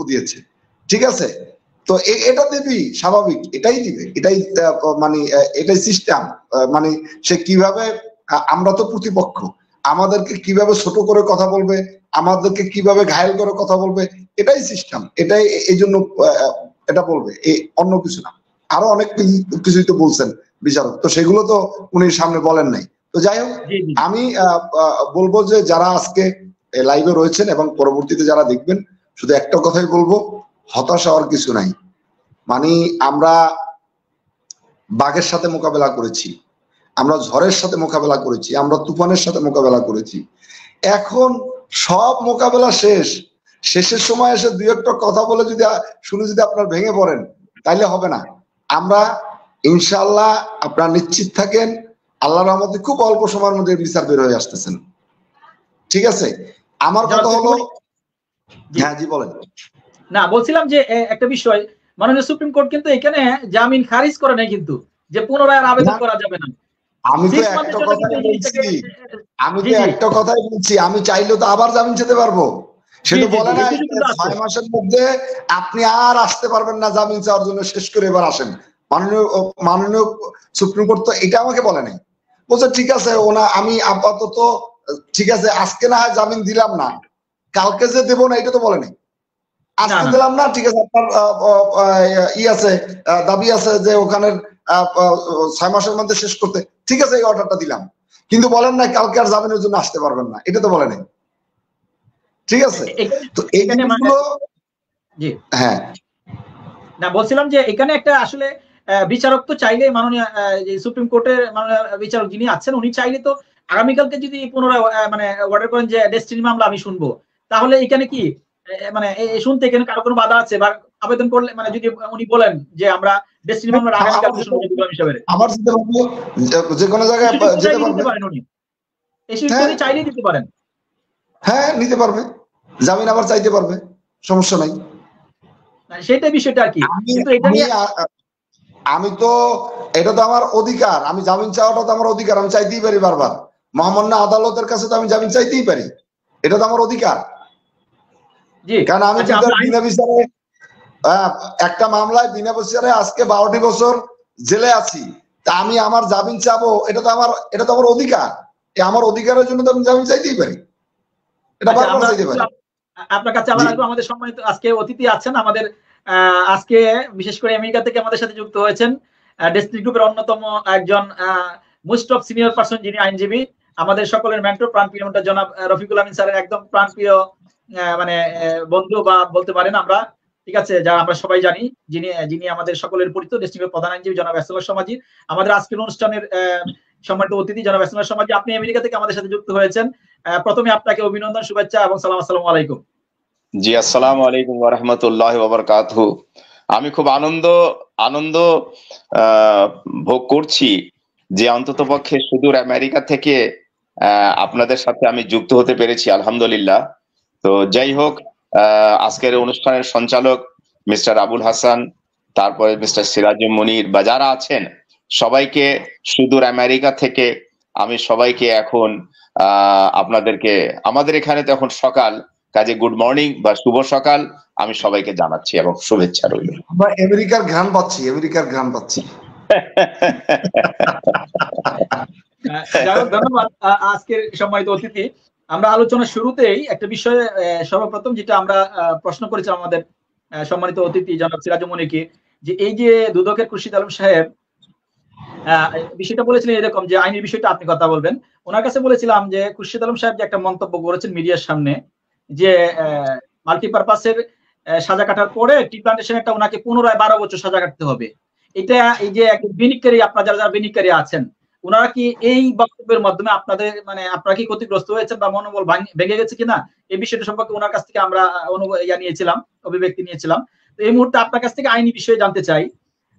দিয়েছে, ঠিক আছে। তো এটা দিবি স্বাভাবিক, এটাই দিবে, এটাই মানে এটাই সিস্টেম। মানে সে কিভাবে, আমরা তো প্রতিপক্ষ, আমাদেরকে কিভাবে ছোট করে কথা বলবে, আমাদেরকে কিভাবে ঘায়েল করে কথা বলবে, এটাই সিস্টেম, এটাই এই জন্য এটা বলবে, অন্য কিছু না। আরো অনেক কিছুই তো বলছেন বিচারক, তো সেগুলো তো উনি সামনে বলেন নাই। তো যাই হোক, আমি বলবো যে যারা আজকে লাইভে রয়েছেন এবং পরবর্তীতে যারা দেখবেন, শুধু একটা কথাই বলবো, হতাশ হওয়ার কিছু নাই। মানে আমরা বাঘের সাথে মোকাবেলা করেছি, আমরা ঝড়ের সাথে মোকাবেলা করেছি, আমরা তুফানের সাথে মোকাবেলা করেছি, এখন সব মোকাবেলা শেষের সময় এসে 2-একটা কথা বলে শুনে যদি আপনার ভেঙে পড়েন, তাইলে হবে না। আমরা ইনশাআল্লাহ, আপনারা নিশ্চিত থাকেন, আল্লাহর রহমতে খুব অল্প সময়ের মধ্যে বিচার বের হয়ে আসতেছেন, ঠিক আছে। আমার কথা হলো, হ্যাঁ জি বলেন। না, বলছিলাম যে একটা বিষয়, মাননীয় সুপ্রিম কোর্ট কিন্তু এখানে জামিন খারিজ করে নাই, কিন্তু যে পুনরায় আবেদন করা যাবে না। আমি তো একটা কথাই বলছি, আমি চাইলেও তো আবার জামিন চেতে পারবো। সে তো বলে না 6 মাসের মধ্যে আপনি আর আসতে পারবেন না জামিন চাওয়ার জন্য, শেষ করে এবার আসেন। মাননীয় সুপ্রিম কোর্ট তো এটা আমাকে বলে নাই, বলছে ঠিক আছে আমি আপাতত ঠিক আছে, আজকে না হয় জামিন দিলাম না, কালকে যে দেবো না এটা তো বলে নাই। আজকে দিলাম না, ঠিক আছে, আপনার আছে, দাবি আছে যে ওখানে 6 মাসের মধ্যে শেষ করতে, ঠিক আছে, এই অর্ডারটা দিলাম, কিন্তু বলেন না কালকে আর জামিনের জন্য আসতে পারবেন না, এটা তো বলে নাই, ঠিক আছে। তো এইগুলো, হ্যাঁ না, বলছিলাম যে এখানে একটা আসলে বিচারক তো চাইলে, মাননীয় সুপ্রিম কোর্টের মাননীয় বিচারক যিনি আছেন, উনি চাইলে তো আগামীকালকে যদি পুনরায় মানে অর্ডার করেন যে ডেস্টিনি মামলা আমি শুনবো, তাহলে এখানে কি মানে শুনতে এখানে কারো কোনো বাধা আছে? বা আবেদন করলে, মানে যদি উনি বলেন যে আমরা ডেস্টিনি মামলা আগামীকালকে শুনবো গোলাম হিসেবে, আবার যেতে পারবো, যে কোনো জায়গায় যেতে পারবেন, উনি এই সুযোগ চাইলেই দিতে পারেন। হ্যাঁ, নিতে পারবে, জামিন আবার চাইতে পারবে, সমস্যা নাই। সেটা বিষয়টা আর কি। কিন্তু এটা নিয়ে আমি তো, এটা তো আমার অধিকার, আমি জামিন চাওয়াটা তো আমার অধিকার, আমি চাইতেই পারি বারবার, মহামান্য আদালতের কাছে তো আমি জামিন চাইতেই পারি, এটা তো আমার অধিকার। কারণ আমি বিনা বিচারে একটা মামলায় বিনা বিচারে আজকে 12টি বছর জেলে আছি, তা আমি আমার জামিন চাবো, এটা তো আমার অধিকার। আমার অধিকারের জন্য তো আমি জামিন চাইতেই পারি, এটা আচ্ছা, বারবার চাইতে পারি। আপনার কাছে আবার আসবো। আমাদের সম্মানিত আজকে অতিথি আছেন আমাদের, আজকে বিশেষ করে আমেরিকা থেকে আমাদের সাথে যুক্ত হয়েছেন ডেস্টিনি গ্রুপের অন্যতম একজন মোস্ট অফ সিনিয়র পারসন, যিনি আইনজীবী, আমাদের সকলের মেন্টর, প্রাণপ্রিয় মেন্টর জনাব রফিকুল আমিন স্যারের একদম প্রাণপ্রিয় মানে বন্ধু বা বলতে পারেন আমরা, ঠিক আছে, যা আমরা সবাই জানি, যিনি আমাদের সকলের পরিচিত ডেস্টিনি গ্রুপের প্রধান আইনজীবী জনাব এসএমএস সমাজি। আমাদের আজকের অনুষ্ঠানের সম্মানিত অতিথি জনাব এসএমএস সমাজি, আপনি আমেরিকা থেকে আমাদের সাথে যুক্ত হয়েছেন। প্রথমে আপনাকে অভিনন্দন, শুভেচ্ছা এবং সালাম। আসসালামু আলাইকুম। জি, আসসালামু আলাইকুম ওয়া রাহমাতুল্লাহি ওয়া বারাকাতুহু। আমি খুব আনন্দ ভোগ করছি যে অন্ততপক্ষে সুদূর আমেরিকা থেকে আপনাদের সাথে আমি যুক্ত হতে পেরেছি, আলহামদুলিল্লাহ। তো যাই হোক, আজকের অনুষ্ঠানের সঞ্চালক মিস্টার আবুল হাসান, তারপরে মিস্টার সিরাজুল মনির বা যারা আছেন সবাইকে সুদূর আমেরিকা থেকে আমি সবাইকে এখন আপনাদেরকে, আমাদের এখানে তো এখন সকাল, কাজে গুড মর্নিং বা শুভ সকাল আমি সবাইকে জানাচ্ছি এবং শুভেচ্ছা রইল। আমরা আমেরিকার ঘ্রাণ পাচ্ছি। ধন্যবাদ আজকের সম্মানিত অতিথি। আমরা আলোচনার শুরুতেই একটা বিষয়ে সর্বপ্রথম যেটা আমরা প্রশ্ন করেছিলাম আমাদের সম্মানিত অতিথি জনাব সিরাজুল মনিকে, যে এই যে দুদকের খুরশিদ আলম সাহেব বিষয়টা বলেছিলেন এরকম যে আইনের বিষয়টা আপনি কথা বলবেন, ওনার কাছে বলেছিলাম যে খুরশিদ আলম সাহেব যে একটা মন্তব্য করেছেন মিডিয়ার সামনে, যে মাল্টিপারপাসের সাজা কাটার পরে টি প্লান্টেশন ওনাকে পুনরায় 12 বছর সাজা কাটতে হবে। এটা এই যে বিনিয়োগকারী, আপনারা যারা বিনিয়োগকারী আছেন, ওনারা কি এই বক্তব্যের মাধ্যমে আপনাদের মানে আপনারা কি ক্ষতিগ্রস্ত হয়েছেন বা মনোবল ভেঙে গেছে কিনা, এই বিষয়টা সম্পর্কে ওনার কাছ থেকে আমরা অভিব্যক্তি নিয়েছিলাম। তো এই মুহূর্তে আপনার কাছ থেকে আইনি বিষয়ে জানতে চাই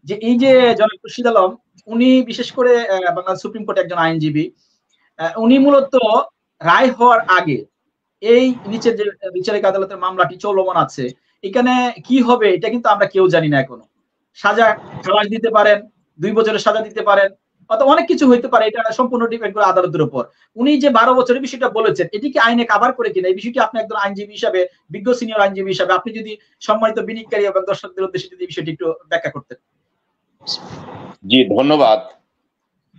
যে এই যে জনাব খুরশিদ আলম, উনি বিশেষ করে বাংলাদেশ সুপ্রিম কোর্টে একজন আইনজীবী, উনি মূলত রায় হওয়ার আগে এই নিচের যে বিচারিক আদালতের মামলাটি চলমান আছে, এখানে কি হবে এটা কিন্তু আমরা কেউ জানি না এখনো। সাজা খালাস দিতে পারেন, 2 বছরের সাজা দিতে পারেন, অথবা অনেক কিছু হইতে পারে, এটা সম্পূর্ণ ডিপেন্ড করে আদালতের উপর। উনি যে 12 বছরের বিষয়টা বলেছেন, এটি কি আইনে কভার করে কিনা, এই বিষয়টি আপনি একজন আইনজীবী হিসাবে, বিজ্ঞ সিনিয়র আইনজীবী হিসাবে আপনি যদি সম্মানিত বিনিয়োগকারী এবং দর্শকদের উদ্দেশ্যে যদি বিষয়টি একটু ব্যাখ্যা করতেন। জি, ধন্যবাদ।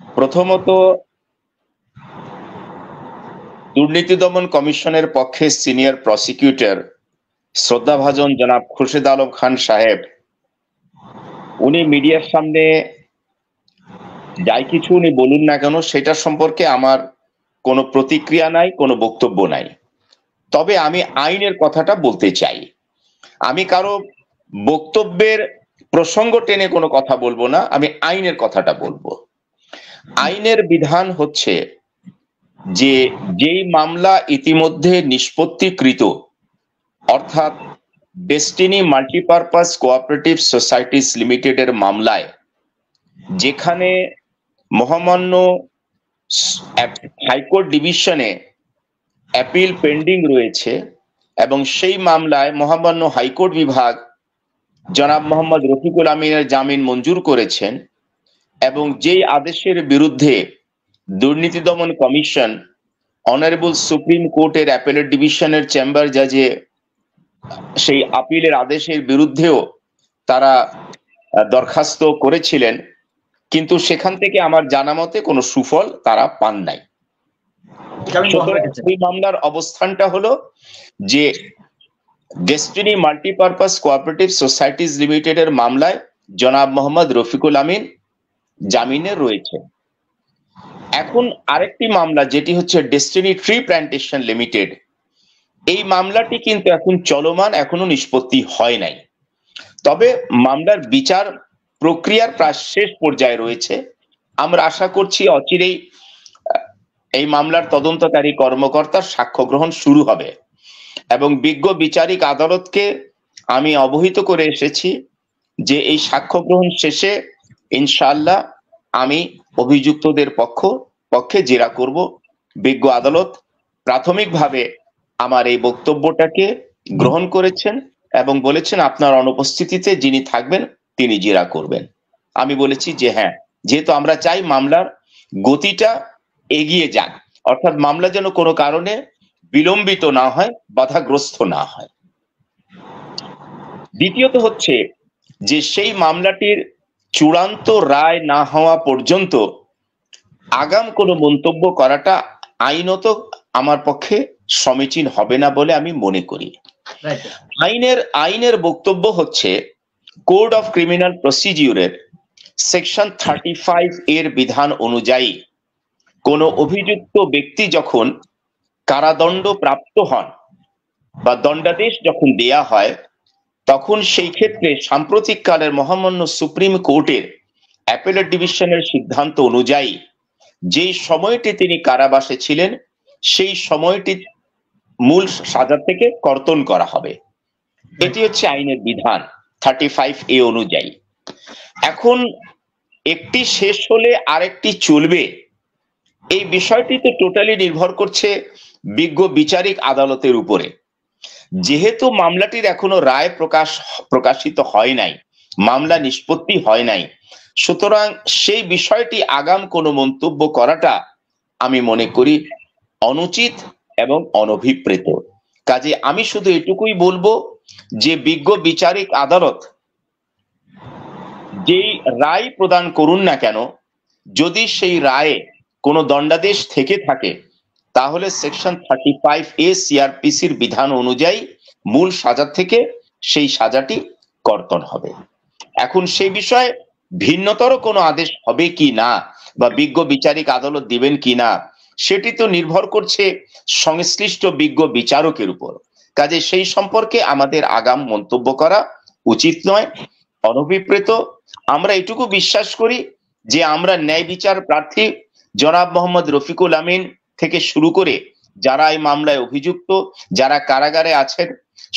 প্রথমত, দুর্নীতি দমন কমিশনের পক্ষে সিনিয়র প্রসিকিউটর শ্রদ্ধাভাজন জনাব খুরশিদ আলম খান সাহেব, উনি মিডিয়ার সামনে যাই কিছু উনি বলুন না কেন, সেটা সম্পর্কে আমার কোনো প্রতিক্রিয়া নাই, কোনো বক্তব্য নাই। তবে আমি আইনের কথাটা বলতে চাই। আমি কারো বক্তব্যের প্রসঙ্গ টেনে কোনো কথা বলবো না, আমি আইনের কথাটা বলবো। আইনের বিধান হচ্ছে যে যেই মামলা ইতিমধ্যে নিষ্পত্তিকৃত, অর্থাৎ ডেস্টিনি মাল্টিপারপাস কোঅপারেটিভ সোসাইটিস লিমিটেডের মামলায়, যেখানে মহামান্য হাইকোর্ট ডিভিশনে অ্যাপিল পেন্ডিং রয়েছে এবং সেই মামলায় মহামান্য হাইকোর্ট বিভাগ জনাব মোহাম্মদ রফিকুল আমিনের জামিন মঞ্জুর করেছেন, এবং যেই আদেশের বিরুদ্ধে দুর্নীতি দমন কমিশন অনারেবল সুপ্রিম কোর্টের অ্যাপেলেট ডিভিশনের চেম্বার জাজে সেই আপিলের আদেশের বিরুদ্ধেও তারা দরখাস্ত করেছিলেন, কিন্তু সেখান থেকে আমার জানা মতে কোনো সুফল তারা পান নাই। এই মামলার অবস্থানটা হলো যে ডেস্টিনি মাল্টিপারপাস কোঅপারেটিভ সোসাইটিজ লিমিটেডের মামলায় জনাব মোহাম্মদ রফিকুল আমিন জামিনে রয়েছে। এখন আরেকটি মামলা যেটি হচ্ছে ডেস্টিনি ট্রি প্ল্যান্টেশন লিমিটেড, এই মামলাটি কিন্তু এখন চলমান, এখনো নিষ্পত্তি হয় নাই। তবে মামলার বিচার প্রক্রিয়ার প্রায় শেষ পর্যায়ে রয়েছে। আমরা আশা করছি অচিরেই এই মামলার তদন্তকারী কর্মকর্তার সাক্ষ্য গ্রহণ শুরু হবে, এবং বিজ্ঞ বিচারিক আদালতকে আমি অবহিত করে এসেছি যে এই সাক্ষ্য গ্রহণ শেষে ইনশাআল্লাহ আমি অভিযুক্তদের পক্ষে জেরা করব। বিজ্ঞ আদালত প্রাথমিকভাবে আমার এই বক্তব্যটাকে গ্রহণ করেছেন এবং বলেছেন আপনার অনুপস্থিতিতে যিনি থাকবেন তিনি জেরা করবেন। আমি বলেছি যে হ্যাঁ, যেহেতু আমরা চাই মামলার গতিটা এগিয়ে যাক, অর্থাৎ মামলা যেন কোনো কারণে বিলম্বিত না হয়, বাধাগ্রস্ত না হয়। দ্বিতীয়ত হচ্ছে যে সেই মামলাটির চূড়ান্ত রায় না হওয়া পর্যন্ত আগাম কোনো মন্তব্য করাটা আইনত আমার পক্ষে সমীচীন হবে না বলে আমি মনে করি। আইনের বক্তব্য হচ্ছে কোড অফ ক্রিমিনাল প্রসিডিউরের সেকশন 35 এর বিধান অনুযায়ী কোন অভিযুক্ত ব্যক্তি যখন কারাদণ্ড প্রাপ্ত হন বা দণ্ডাদেশ যখন দেয়া হয়, তখন সেই ক্ষেত্রে সাম্প্রতিককালের মহামান্য সুপ্রিম কোর্টের অ্যাপেলেট ডিভিশনের সিদ্ধান্ত অনুযায়ী যেই সময়টি তিনি কারাবাসে ছিলেন সেই সময়টি মূল সাজা থেকে কর্তন করা হবে। এটি হচ্ছে আইনের বিধান 35A অনুযায়ী। এখন একটি শেষ হলে আরেকটি চলবে, এই বিষয়টি তো টোটালি নির্ভর করছে বিজ্ঞ বিচারিক আদালতের উপরে। যেহেতু মামলাটির এখনো রায় প্রকাশিত হয় নাই, মামলা নিষ্পত্তি হয় নাই, সুতরাং সেই বিষয়টি আগাম কোনো মন্তব্য করাটা আমি মনে করি অনুচিত এবং অনভিপ্রেত। কাজে আমি শুধু এটুকুই বলবো যে বিজ্ঞ বিচারিক আদালত যেই রায় প্রদান করুন না কেন, যদি সেই রায়ে কোনো দণ্ডাদেশ থেকে থাকে তাহলে সেকশন 35A CRPCর বিধান অনুযায়ী মূল সাজা থেকে সেই সাজাটি কর্তন হবে। এখন সেই বিষয়ে ভিন্নতর কোনো আদেশ হবে কি না বা বিজ্ঞ বিচারিক আদালত দিবেন কি না, সেটি তো নির্ভর করছে সংশ্লিষ্ট বিজ্ঞ বিচারকের উপর। কাজে সেই সম্পর্কে আমাদের আগাম মন্তব্য করা উচিত নয়, অনভিপ্রেত। আমরা এটুকু বিশ্বাস করি যে আমরা ন্যায় বিচার প্রার্থী জনাব মোহাম্মদ রফিকুল আমিন থেকে শুরু করে যারা এই মামলায় অভিযুক্ত, যারা কারাগারে আছেন,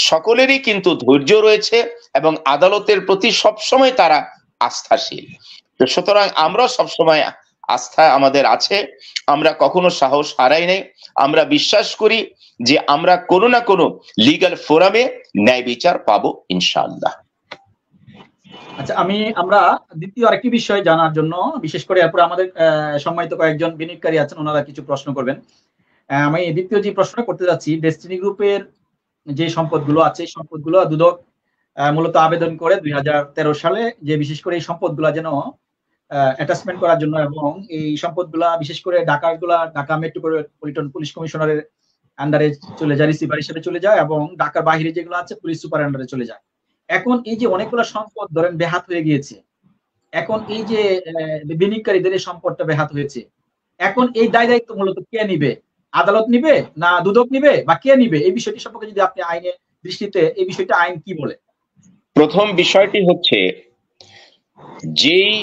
সকলেরই কিন্তু ধৈর্য রয়েছে এবং আদালতের প্রতি সবসময় তারা আস্থাশীল। তো সুতরাং আমরা সবসময় আস্থা আমাদের আছে, আমরা কখনো সাহস হারাই নাই। আমরা বিশ্বাস করি যে আমরা কোনো না কোনো লিগ্যাল ফোরামে ন্যায় বিচার পাবো ইনশাআল্লাহ। আচ্ছা, আমরা দ্বিতীয় আরেকটি বিষয় জানার জন্য, বিশেষ করে এরপর আমাদের সম্মানিত কয়েকজন বিনিয়োগকারী আছেন, ওনারা কিছু প্রশ্ন করবেন। আমি দ্বিতীয় যে প্রশ্নটা করতে যাচ্ছি, ডেস্টিনি গ্রুপের যে সম্পদগুলো আছে, এই সম্পদগুলো দুদক মূলত আবেদন করে 2013 সালে, যে বিশেষ করে এই সম্পদগুলা যেন অ্যাটাচমেন্ট করার জন্য, এবং এই সম্পদগুলা বিশেষ করে ঢাকা মেট্রোপলিটন পুলিশ কমিশনারের আন্ডারে চলে যায়, রিসিভার হিসেবে চলে যায়, এবং ঢাকার বাইরে যেগুলো আছে পুলিশ সুপার আন্ডারে চলে যায়। এখন এই যে অনেকগুলো সম্পদ ধরেন বেহাত হয়ে গিয়েছে, এখন এই যে বিনিয়োগকারীদের এই সম্পদটা বেহাত হয়েছে, এখন এই দায়িত্ব মূলত কে নিবে? আদালত নিবে না দুদক নিবে, বা কে নিবে? এই বিষয়টি সম্পর্কে যদি আপনি আইনের দৃষ্টিতে এই বিষয়টা আইন কি বলে? প্রথম বিষয়টি হচ্ছে, যেই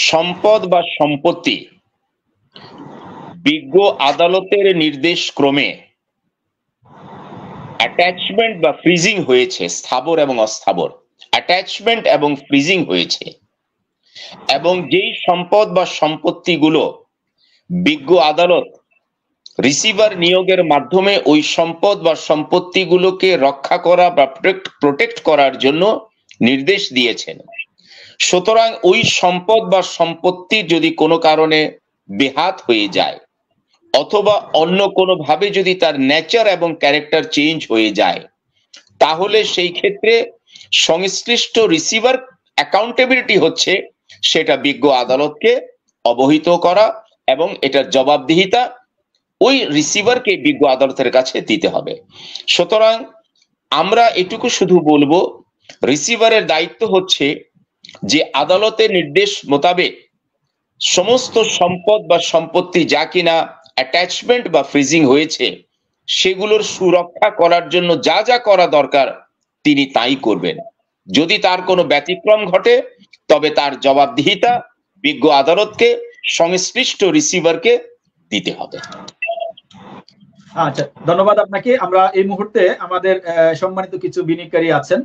সম্পদ বা সম্পত্তি বিজ্ঞ আদালতের নির্দেশ ক্রমে অ্যাটাচমেন্ট বা ফ্রিজিং হয়েছে, স্থাবর এবং অস্থাবর অ্যাটাচমেন্ট এবং ফ্রিজিং হয়েছে, এবং যেই সম্পদ বা সম্পত্তিগুলো বিজ্ঞ আদালত রিসিভার নিয়োগের মাধ্যমে ওই সম্পদ বা সম্পত্তিগুলোকে রক্ষা করা বা প্রোটেক্ট করার জন্য নির্দেশ দিয়েছেন, সুতরাং ওই সম্পদ বা সম্পত্তি যদি কোনো কারণে বেহাত হয়ে যায় অথবা অন্য কোনো ভাবে যদি তার নেচার এবং ক্যারেক্টার চেঞ্জ হয়ে যায়, তাহলে সেই ক্ষেত্রে সংশ্লিষ্ট রিসিভার অ্যাকাউন্টেবিলিটি হচ্ছে সেটা বিজ্ঞ আদালতকে অবহিত করা এবং এটার জবাবদিহিতা ওই রিসিভারকে বিজ্ঞ আদালতের কাছে দিতে হবে। সুতরাং আমরা এটুকু শুধু বলবো, রিসিভারের দায়িত্ব হচ্ছে যে আদালতের নির্দেশ মোতাবেক সমস্ত সম্পদ বা সম্পত্তি যা কিনা অ্যাটাচমেন্ট বা ফ্রিজিং হয়েছে সেগুলোর সুরক্ষা করার জন্য যা যা করা দরকার তিনি তাই করবেন। যদি তার কোনো ব্যতিক্রম ঘটে তবে তার জবাবদিহিতা বিজ্ঞ আদালতকে সংশ্লিষ্ট রিসিভারকে দিতে হবে। আচ্ছা, ধন্যবাদ আপনাকে। আমরা এই মুহূর্তে আমাদের সম্মানিত কিছু বিনিয়োগকারী আছেন,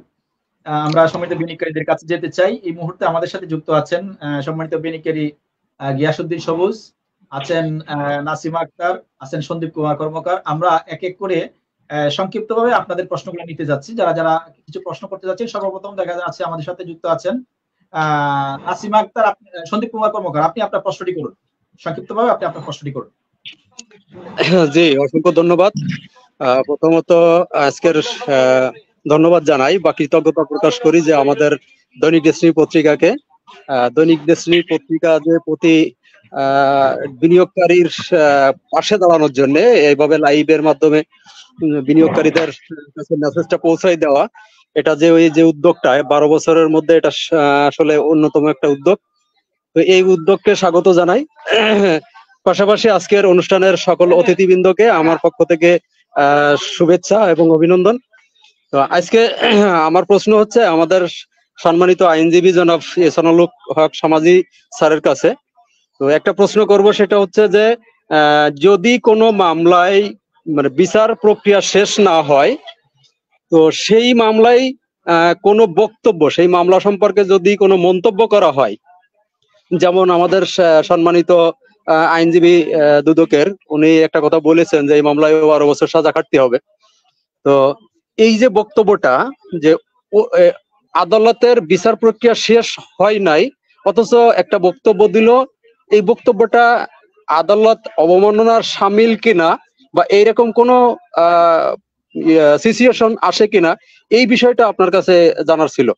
আমরা সম্মানিত বিনিয়োগকারীদের কাছে যেতে চাই। এই মুহূর্তে আমাদের সাথে যুক্ত আছেন সম্মানিত বিনিয়োগকারী গিয়াসউদ্দিন সবুজ, আছেন নাসিমা আক্তার, আছেন সন্দীপ কুমার কর্মকার। আমরা এক এক করে সংক্ষিপ্তভাবে আপনাদের প্রশ্নগুলো নিতে যাচ্ছি। যারা যারা কিছু প্রশ্ন করতে যাচ্ছেন, সর্বপ্রথম দেখা যাচ্ছে আমাদের সাথে যুক্ত আছেন নাসিমা আক্তার। সন্দীপ কুমার কর্মকার, আপনি আপনার প্রশ্নটি করুন, সংক্ষিপ্তভাবে আপনি আপনার প্রশ্নটি করুন। জি, অসংখ্য ধন্যবাদ। প্রথমত আজকের ধন্যবাদ জানাই বা কৃতজ্ঞতা প্রকাশ করি যে আমাদের দৈনিক ডেস্টিনি পত্রিকাকে দৈনিক দেশনী পত্রিকা যে প্রতি বিনিয়োগকারীর পাশে দাঁড়ানোর জন্য এইভাবে লাইভের মাধ্যমে বিনিয়োগকারীদের কাছে মেসেজটা পৌঁছাই দেওয়া, এটা যে ওই যে উদ্যোগটা 12 বছরের মধ্যে এটা আসলে অন্যতম একটা উদ্যোগ। তো এই উদ্যোগকে স্বাগত জানাই। পাশাপাশি আজকের অনুষ্ঠানের সকল অতিথিবৃন্দকে আমার পক্ষ থেকে শুভেচ্ছা এবং অভিনন্দন। তো আজকে আমার প্রশ্ন হচ্ছে আমাদের সম্মানিত আইনজীবী জনাব এহসানুল হক সমাজি স্যারের কাছে। তো একটা প্রশ্ন করব, সেটা হচ্ছে যে যদি কোনো মামলায় মানে বিচার প্রক্রিয়া শেষ না হয়, তো সেই মামলায় কোনো বক্তব্য, সেই মামলা সম্পর্কে যদি কোনো মন্তব্য করা হয়, যেমন আমাদের সম্মানিত আইনজীবী দুদকের উনি একটা কথা বলেছেন যে এই মামলায় 12 বছর সাজা কাটতে হবে। তো এই যে বক্তব্যটা যে আদালতের বিচার প্রক্রিয়া শেষ হয় নাই অথচ একটা বক্তব্য দিল, এই বক্তব্যটা আদালত অবমাননার শামিল কিনা বা এইরকম কোনো সিচুয়েশন আসে কিনা, এই বিষয়টা আপনার কাছে জানার ছিল।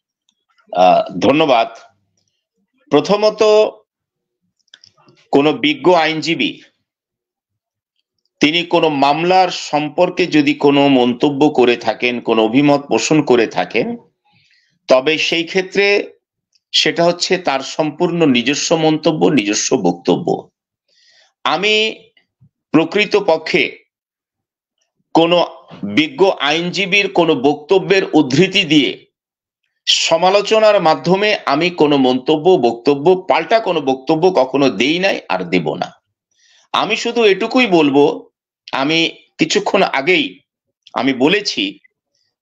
ধন্যবাদ। প্রথমত, কোন বিজ্ঞ আইনজীবী তিনি কোনো মামলার সম্পর্কে যদি কোনো মন্তব্য করে থাকেন, কোনো অভিমত পোষণ করে থাকেন, তবে সেই ক্ষেত্রে সেটা হচ্ছে তার সম্পূর্ণ নিজস্ব মন্তব্য, নিজস্ব বক্তব্য। আমি প্রকৃতপক্ষে কোনো বিজ্ঞ আইনজীবীর কোনো বক্তব্যের উদ্ধৃতি দিয়ে সমালোচনার মাধ্যমে আমি কোনো বক্তব্য পাল্টা কোনো বক্তব্য কখনো দেই নাই আর দেব না। আমি শুধু এটুকুই বলবো, আমি কিছুক্ষণ আগেই আমি বলেছি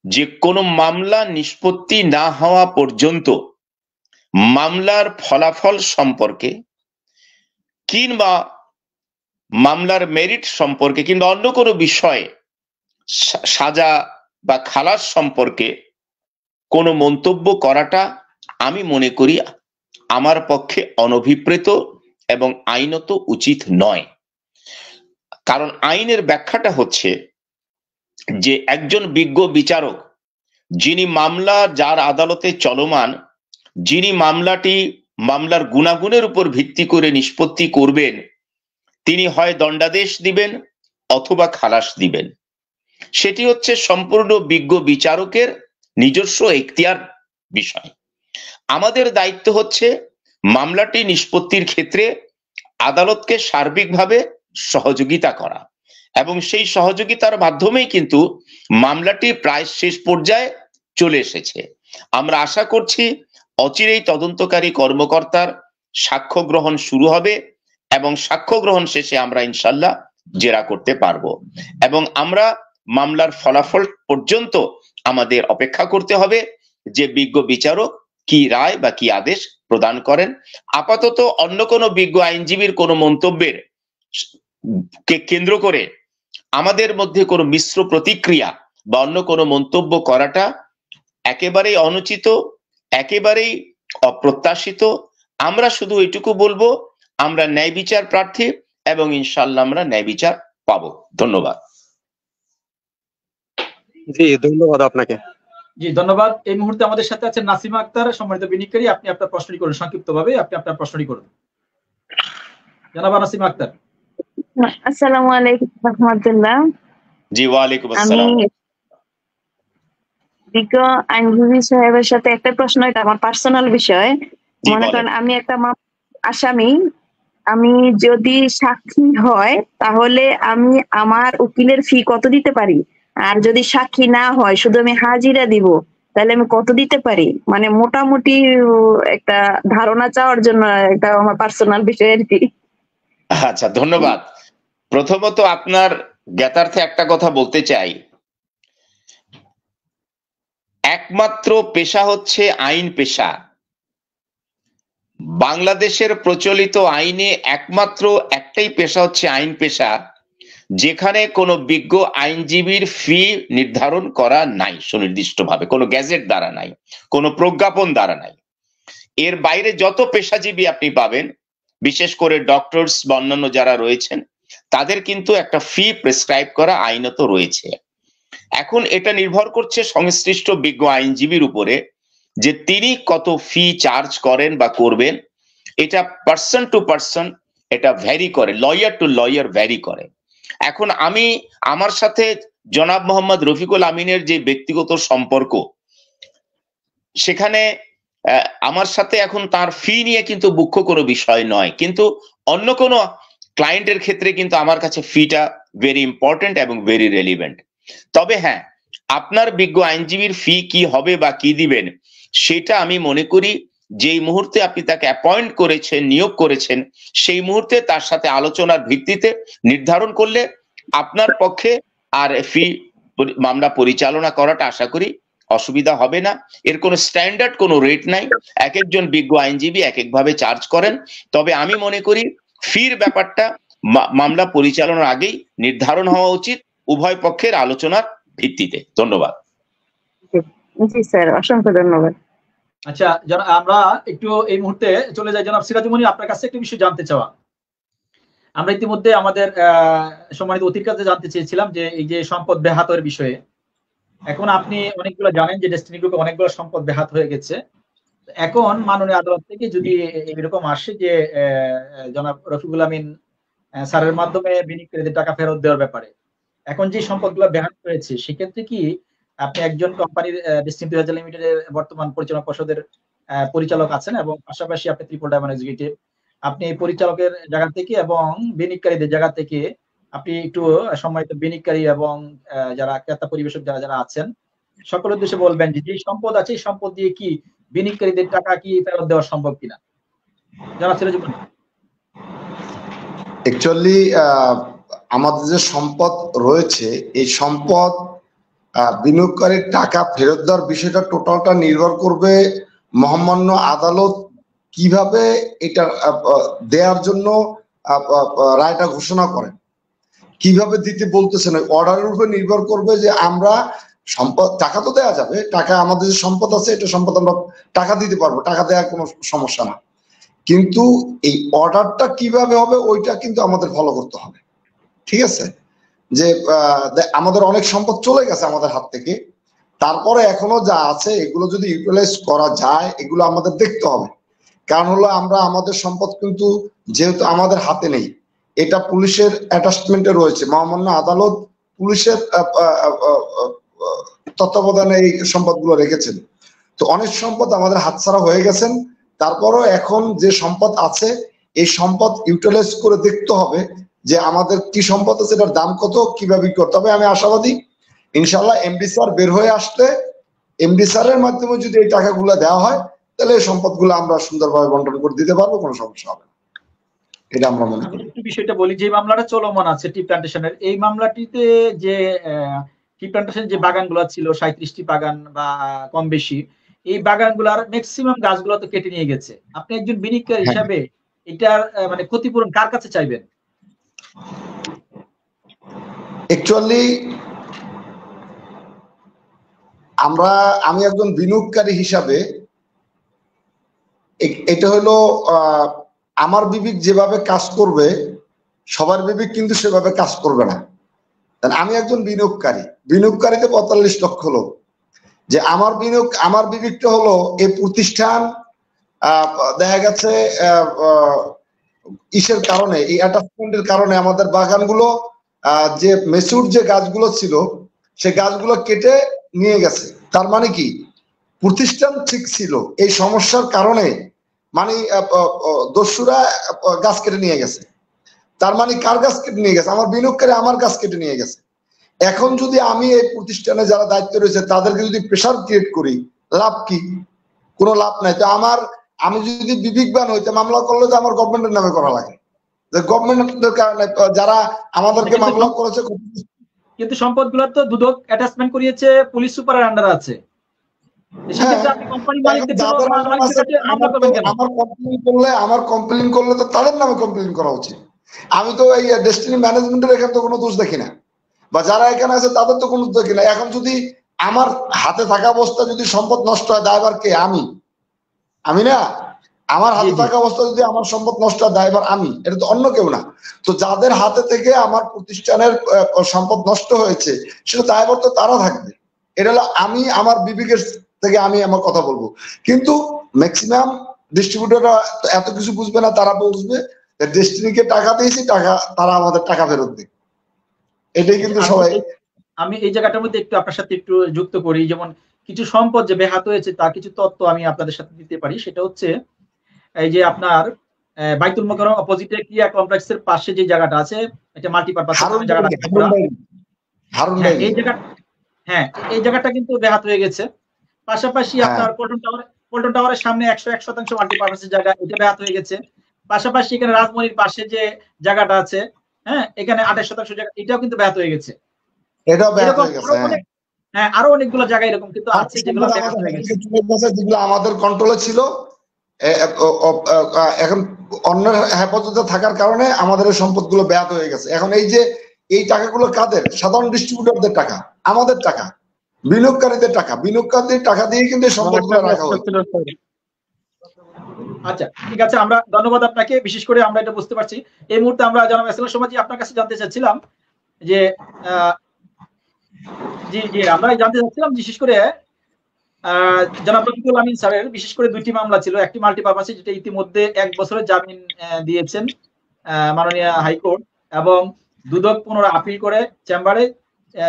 যে কোনো মামলা নিষ্পত্তি না হওয়া পর্যন্ত মামলার ফলাফল সম্পর্কে কিংবা মামলার মেরিট সম্পর্কে কিংবা অন্য কোনো বিষয়ে সাজা বা খালাস সম্পর্কে কোনো মন্তব্য করাটা আমি মনে করি আমার পক্ষে অনভিপ্রেত এবং আইনত উচিত নয়। কারণ আইনের ব্যাখ্যাটা হচ্ছে যে একজন বিজ্ঞ বিচারক যিনি মামলা যার আদালতে চলমান, যিনি মামলার গুণাগুণের উপর ভিত্তি করে নিষ্পত্তি করবেন, তিনি হয় দণ্ডাদেশ দিবেন অথবা খালাস দিবেন। সেটি হচ্ছে সম্পূর্ণ বিজ্ঞ বিচারকের নিজস্ব এখতিয়ার বিষয়। আমাদের দায়িত্ব হচ্ছে মামলাটি নিষ্পত্তির ক্ষেত্রে আদালতকে সার্বিকভাবে সহযোগিতা করা, এবং সেই সহযোগিতার মাধ্যমেই কিন্তু মামলাটি প্রায় শেষ পর্যায়ে চলে এসেছে। আমরা আশা করছি অচিরেই তদন্তকারী কর্মকর্তার সাক্ষ্য গ্রহণ শুরু হবে এবং সাক্ষ্য গ্রহণ শেষে আমরা ইনশাল্লাহ জেরা করতে পারবো, এবং আমরা মামলার ফলাফল পর্যন্ত আমাদের অপেক্ষা করতে হবে যে বিজ্ঞ বিচারক কি রায় বা কি আদেশ প্রদান করেন। আপাতত অন্য কোনো বিজ্ঞ আইনজীবীর কোনো মন্তব্যের কে কেন্দ্র করে আমাদের মধ্যে কোনো মিশ্র প্রতিক্রিয়া বা অন্য কোনো মন্তব্য করাটা একেবারেই অনুচিত, একেবারেই অপ্রত্যাশিত। আমরা শুধু এটুকু বলবো, আমরা ন্যায় বিচার প্রার্থী এবং ইনশাল্লাহ আমরা ন্যায় বিচার পাবো। ধন্যবাদ। জি ধন্যবাদ আপনাকে। জি ধন্যবাদ। এই মুহূর্তে আমাদের সাথে আছেন নাসিমা আক্তার, সম্মানিত বিনিয়োগকারী। আপনি আপনার প্রশ্নটি করুন, সংক্ষিপ্তভাবে আপনি আপনার প্রশ্নটি করুন। জনাব নাসিমা আক্তার। আসসালামু আলাইকুম রাহমাতুল্লাহ। জি ওয়ালাইকুম আসসালাম। আমি বিজ্ঞ আইনজীবী সাহেবের সাথে একটা প্রশ্ন, এটা আমার পার্সোনাল বিষয়। মনে করেন আমি একটা আসামি, আমি যদি সাক্ষী হয় তাহলে আমি আমার উকিলের ফি কত দিতে পারি? আর যদি সাক্ষী না হয় শুধু আমি হাজিরা দিব তাহলে আমি কত দিতে পারি? মানে মোটামুটি একটা ধারণা চাওয়ার জন্য, এটা আমার পার্সোনাল বিষয় আর কি। আচ্ছা ধন্যবাদ। প্রথমত আপনার জ্ঞাতার্থে একটা কথা বলতে চাই, একমাত্র পেশা হচ্ছে আইন পেশা। বাংলাদেশের প্রচলিত আইনে একমাত্র একটাই পেশা হচ্ছে আইন পেশা, যেখানে কোনো বিজ্ঞ আইনজীবীর ফি নির্ধারণ করা নাই সুনির্দিষ্টভাবে, কোনো গ্যাজেট দ্বারা নাই, কোনো প্রজ্ঞাপন দ্বারা নাই। এর বাইরে যত পেশাজীবী আপনি পাবেন, বিশেষ করে ডক্টরস বা অন্যান্য যারা রয়েছেন, তাদের কিন্তু একটা ফি প্রেসক্রাইব করা আইনত রয়েছে। এখন এটা নির্ভর করছে সংশ্লিষ্ট বিজ্ঞ আইনজীবীর উপরে যে তিনি কত ফি চার্জ করেন বা করবেন, এটা পার্সন টু পার্সন এটা ভ্যারি করে, লয়ার টু লয়ার ভ্যারি করে। এখন আমি আমার সাথে জনাব মোহাম্মদ রফিকুল আমিনের যে ব্যক্তিগত সম্পর্ক, সেখানে আমার সাথে এখন তার ফি নিয়ে কিন্তু মুখ্য কোনো বিষয় নয়, কিন্তু অন্য কোনো ক্লায়েন্টের ক্ষেত্রে কিন্তু আমার কাছে ফিটা ভেরি ইম্পর্টেন্ট এবং ভেরি রেলিভেন্ট। তবে হ্যাঁ, আপনার বিজ্ঞ আইনজীবীর ফি কি হবে বা কি দিবেন, সেটা আমি মনে করি যেই মুহূর্তে আপনি তাকে অ্যাপয়েন্ট করেছেন, নিয়োগ করেছেন, সেই মুহূর্তে তার সাথে আলোচনার ভিত্তিতে নির্ধারণ করলে আপনার পক্ষে আর ফি মামলা পরিচালনা করাটা আশা করি অসুবিধা হবে না। এর কোনো স্ট্যান্ডার্ড কোনো রেট নাই, এক একজন বিজ্ঞ আইনজীবী এক একভাবে চার্জ করেন। তবে আমি মনে করি ফির ব্যাপারটা মামলা পরিচালনার আগেই নির্ধারণ হওয়া উচিত উভয় পক্ষের আলোচনার ভিত্তিতে। ধন্যবাদ। জি স্যার, অসংখ্য ধন্যবাদ। আচ্ছা, আমরা একটু এই মুহূর্তে চলে যাই জনাব সিরাজুল মনির, আপনার কাছে একটা বিষয় জানতে চাওয়া। আমরা ইতিমধ্যে আমাদের সম্মানিত অতিথির কাছে জানতে চেয়েছিলাম যে এই যে সম্পদ ব্যাহতের বিষয়ে, এখন আপনি অনেকগুলো জানেন যে ডেস্টিনি গ্রুপে অনেকগুলো সম্পদ ব্যাহত হয়ে গেছে। এখন মাননীয় আদালত থেকে যদি এরকম আসে যে জনাব রফিকুল আমিন স্যারের মাধ্যমে বিনিয়োগকারীদের টাকা ফেরত দেওয়ার ব্যাপারে, এখন যে সম্পদগুলো ব্যাহত হয়েছে, সেক্ষেত্রে কি আপনি একজন কোম্পানির ডেস্টিনি লিমিটেডের বর্তমান পরিচালনা পর্ষদের পরিচালক আছেন এবং পাশাপাশি আপনি ট্রিপল ডায়মন্ড এক্সিকিউটিভ, আপনি এই পরিচালকের জায়গা থেকে এবং বিনিয়োগকারীদের জায়গা থেকে আপনি একটু সম্মানিত বিনিয়োগকারী এবং যারা ক্রেতা পরিবেশক যারা আছেন সকলের উদ্দেশ্যে বলবেন যে সম্পদ আছে এই সম্পদ দিয়ে কি বিনিয়োগকারীদের টাকা কি ফেরত দেওয়া সম্ভব কিনা? যারা সিরাজুল মনির। অ্যাকচুয়ালি আমাদের যে সম্পদ রয়েছে, এই সম্পদ বিনিয়োগকারীর টাকা ফেরত দেওয়ার বিষয়টা টোটালটা নির্ভর করবে মহামান্য আদালত কিভাবে এটা দেওয়ার জন্য রায়টা ঘোষণা করেন, কিভাবে দিতে বলতেছেন, ওই অর্ডারের উপর নির্ভর করবে যে আমরা সম্পদ, টাকা তো দেওয়া যাবে, টাকা আমাদের যে সম্পদ আছে এটা সম্পদ আমরা টাকা দিতে পারবো, টাকা দেওয়ার কোনো সমস্যা না, কিন্তু এই অর্ডারটা কিভাবে হবে ওইটা কিন্তু আমাদের ফলো করতে হবে। ঠিক আছে, যে আমাদের অনেক সম্পদ চলে গেছে আমাদের হাত থেকে, তারপরে এখনো যা আছে এগুলো যদি ইউটিলাইজ করা যায় এগুলো আমাদের দেখতে হবে। কারণ হলো আমরা আমাদের সম্পদ কিন্তু যেহেতু আমাদের হাতে নেই, এটা পুলিশের অ্যাটাচমেন্টে রয়েছে, মহামান্য আদালত পুলিশের তত্ত্বাবধানে এই সম্পদগুলো রেখেছেন। তো অনেক সম্পদ আমাদের হাতছাড়া হয়ে গেছেন, তারপরও এখন যে সম্পদ আছে এই সম্পদ ইউটিলাইজ করে দেখতে হবে যে আমাদের কি সম্পদ আছে, এটার দাম কত, কিভাবে করতে হবে। আমি আশাবাদী ইনশাল্লাহ এমডি স্যার বের হয়ে আসলে এমডি স্যারের মাধ্যমে যদি এই টাকাগুলো দেওয়া হয় তাহলে এই সম্পদগুলো আমরা সুন্দরভাবে বন্টন করে দিতে পারবো, কোনো সমস্যা হবে না, এটা আমরা মনে করি। একটু বিষয়টা বলি, যে মামলাটা চলমান আছে টি প্ল্যান্টেশনের, এই মামলাটিতে যে টি প্ল্যান্টেশনের যে বাগানগুলো ছিল 37টি বাগান বা কম বেশি, এই বাগানগুলোর ম্যাক্সিমাম গাছগুলো তো কেটে নিয়ে গেছে। আপনি একজন বিনিয়োগকারী হিসাবে এটার মানে ক্ষতিপূরণ কার কাছে চাইবেন? অ্যাকচুয়ালি আমি একজন বিনিয়োগকারী হিসাবে এটা হলো আমার বিবেক যেভাবে কাজ করবে সবার বিবেক কিন্তু সেভাবে কাজ করবে না। আমি একজন বিনিয়োগকারীতে 45 লক্ষ লোক, যে আমার বিবেকটা হলো এই প্রতিষ্ঠান দেখা গেছে ইসের কারণে, এই অ্যাটাচমেন্টের কারণে আমাদের বাগানগুলো যে মেচুর যে গাছগুলো ছিল সে গাছগুলো কেটে নিয়ে গেছে। তার মানে কি প্রতিষ্ঠান ঠিক ছিল, এই সমস্যার কারণে মানে দস্যুরা গাছ কেটে নিয়ে গেছে। তার মানে কার গাছ কেটে নিয়ে গেছে? আমার বিনিয়োগকারী আমার গাছ কেটে নিয়ে গেছে। এখন যদি আমি এই প্রতিষ্ঠানে যারা দায়িত্ব রয়েছে তাদেরকে যদি প্রেশার ক্রিয়েট করি, লাভ কি? কোনো লাভ নাই। তো আমি যদি বিবেকবান হইতে মামলা করলে তো আমার গভর্নমেন্টের নামে করা লাগে, যে গভর্নমেন্টের কারণে যারা আমাদেরকে মামলা করেছে। কিন্তু সম্পদগুলোর তো দুদক অ্যাটাচমেন্ট করিয়েছে, পুলিশ সুপারের আন্ডারে আছে। আমার কমপ্লেইন করলে তো তাদের নামে কমপ্লেইন করা উচিত। আমি তো এই ডেস্টিনি ম্যানেজমেন্টের এখানে তো কোনো দোষ দেখি না, বা যারা এখানে আছে তাদের তো কোনো দোষ দেখি না। এখন যদি আমার হাতে থাকা অবস্থা যদি সম্পদ নষ্ট হয়, দায়ভার কে? আমি না। আমার হাতে থাকা অবস্থা যদি আমার সম্পদ নষ্ট হয়, দায়ভার আমি, এটা তো অন্য কেউ না। তো যাদের হাতে থেকে আমার প্রতিষ্ঠানের সম্পদ নষ্ট হয়েছে সেটা দায়ভার তো তারা থাকবে। এটা হলো আমি আমার বিবেকের থেকে আমি আমার কথা বলবো, কিন্তু ম্যাক্সিমাম ডিস্ট্রিবিউটররা এত কিছু বুঝবে না, তারা বুঝবে ডেস্টিনিকে টাকা দিয়েছি, টাকা তারা আমাদের টাকা ফেরত দেবে, এটাই কিন্তু সবাই। আমি এই জায়গাটার মধ্যে একটু আপনার সাথে একটু যুক্ত করি, যেমন কিছু সম্পদ যে ব্যাহত হয়েছে তার কিছু তথ্য আমি আপনাদের সাথে দিতে পারি। সেটা হচ্ছে এই যে আপনার বাইতুল মোকাররম অপোজিটে ক্রিয়া কমপ্লেক্সের পাশে যে জায়গাটা আছে, এটা মাল্টিপারপাস জায়গাটা, এই জায়গাটা কিন্তু ব্যাহত হয়ে গেছে। পাশাপাশি আপনার পল্টন টাওয়ারের সামনে 101% মাল্টিপারপাসের জায়গা, এটা ব্যাহত হয়ে গেছে। পাশাপাশি এখানে রাজমণির পাশে যে জায়গাটা আছে, হ্যাঁ, এখানে 28% জায়গা, এটাও কিন্তু ব্যাহত হয়ে গেছে। হ্যাঁ, আরো অনেকগুলো জায়গা এরকম কিন্তু আছে যেগুলো ব্যাহত হয়ে গেছে, যেগুলো আমাদের কন্ট্রোলে ছিল, এখন অন্যের হেফাজতে থাকার কারণে আমাদের এই সম্পদগুলো ব্যাহত হয়ে গেছে। এখন এই যে এই টাকাগুলো কাদের? সাধারণ ডিস্ট্রিবিউটরদের টাকা, আমাদের টাকা, বিনিয়োগকারীদের টাকা, বিনিয়োগকারীদের টাকা দিয়ে কিন্তু সম্পদগুলো রাখা হয়েছে। আচ্ছা, ঠিক আছে, আমরা ধন্যবাদ আপনাকে। বিশেষ করে আমরা এটা বুঝতে পারছি এই মুহূর্তে আমরা জনাব এসএল সমাজি আপনার কাছে জানতে চাচ্ছিলাম যে জি আমরা জানতে চাচ্ছিলাম বিশেষ করে জনাব রফিকুল আমিন স্যারের বিশেষ করে দুইটি মামলা ছিল, একটি মাল্টিপারপাসে যেটা ইতিমধ্যে 1 বছরের জামিন দিয়েছেন মাননীয় হাইকোর্ট, এবং দুদক পুনরায় আপিল করে চেম্বারে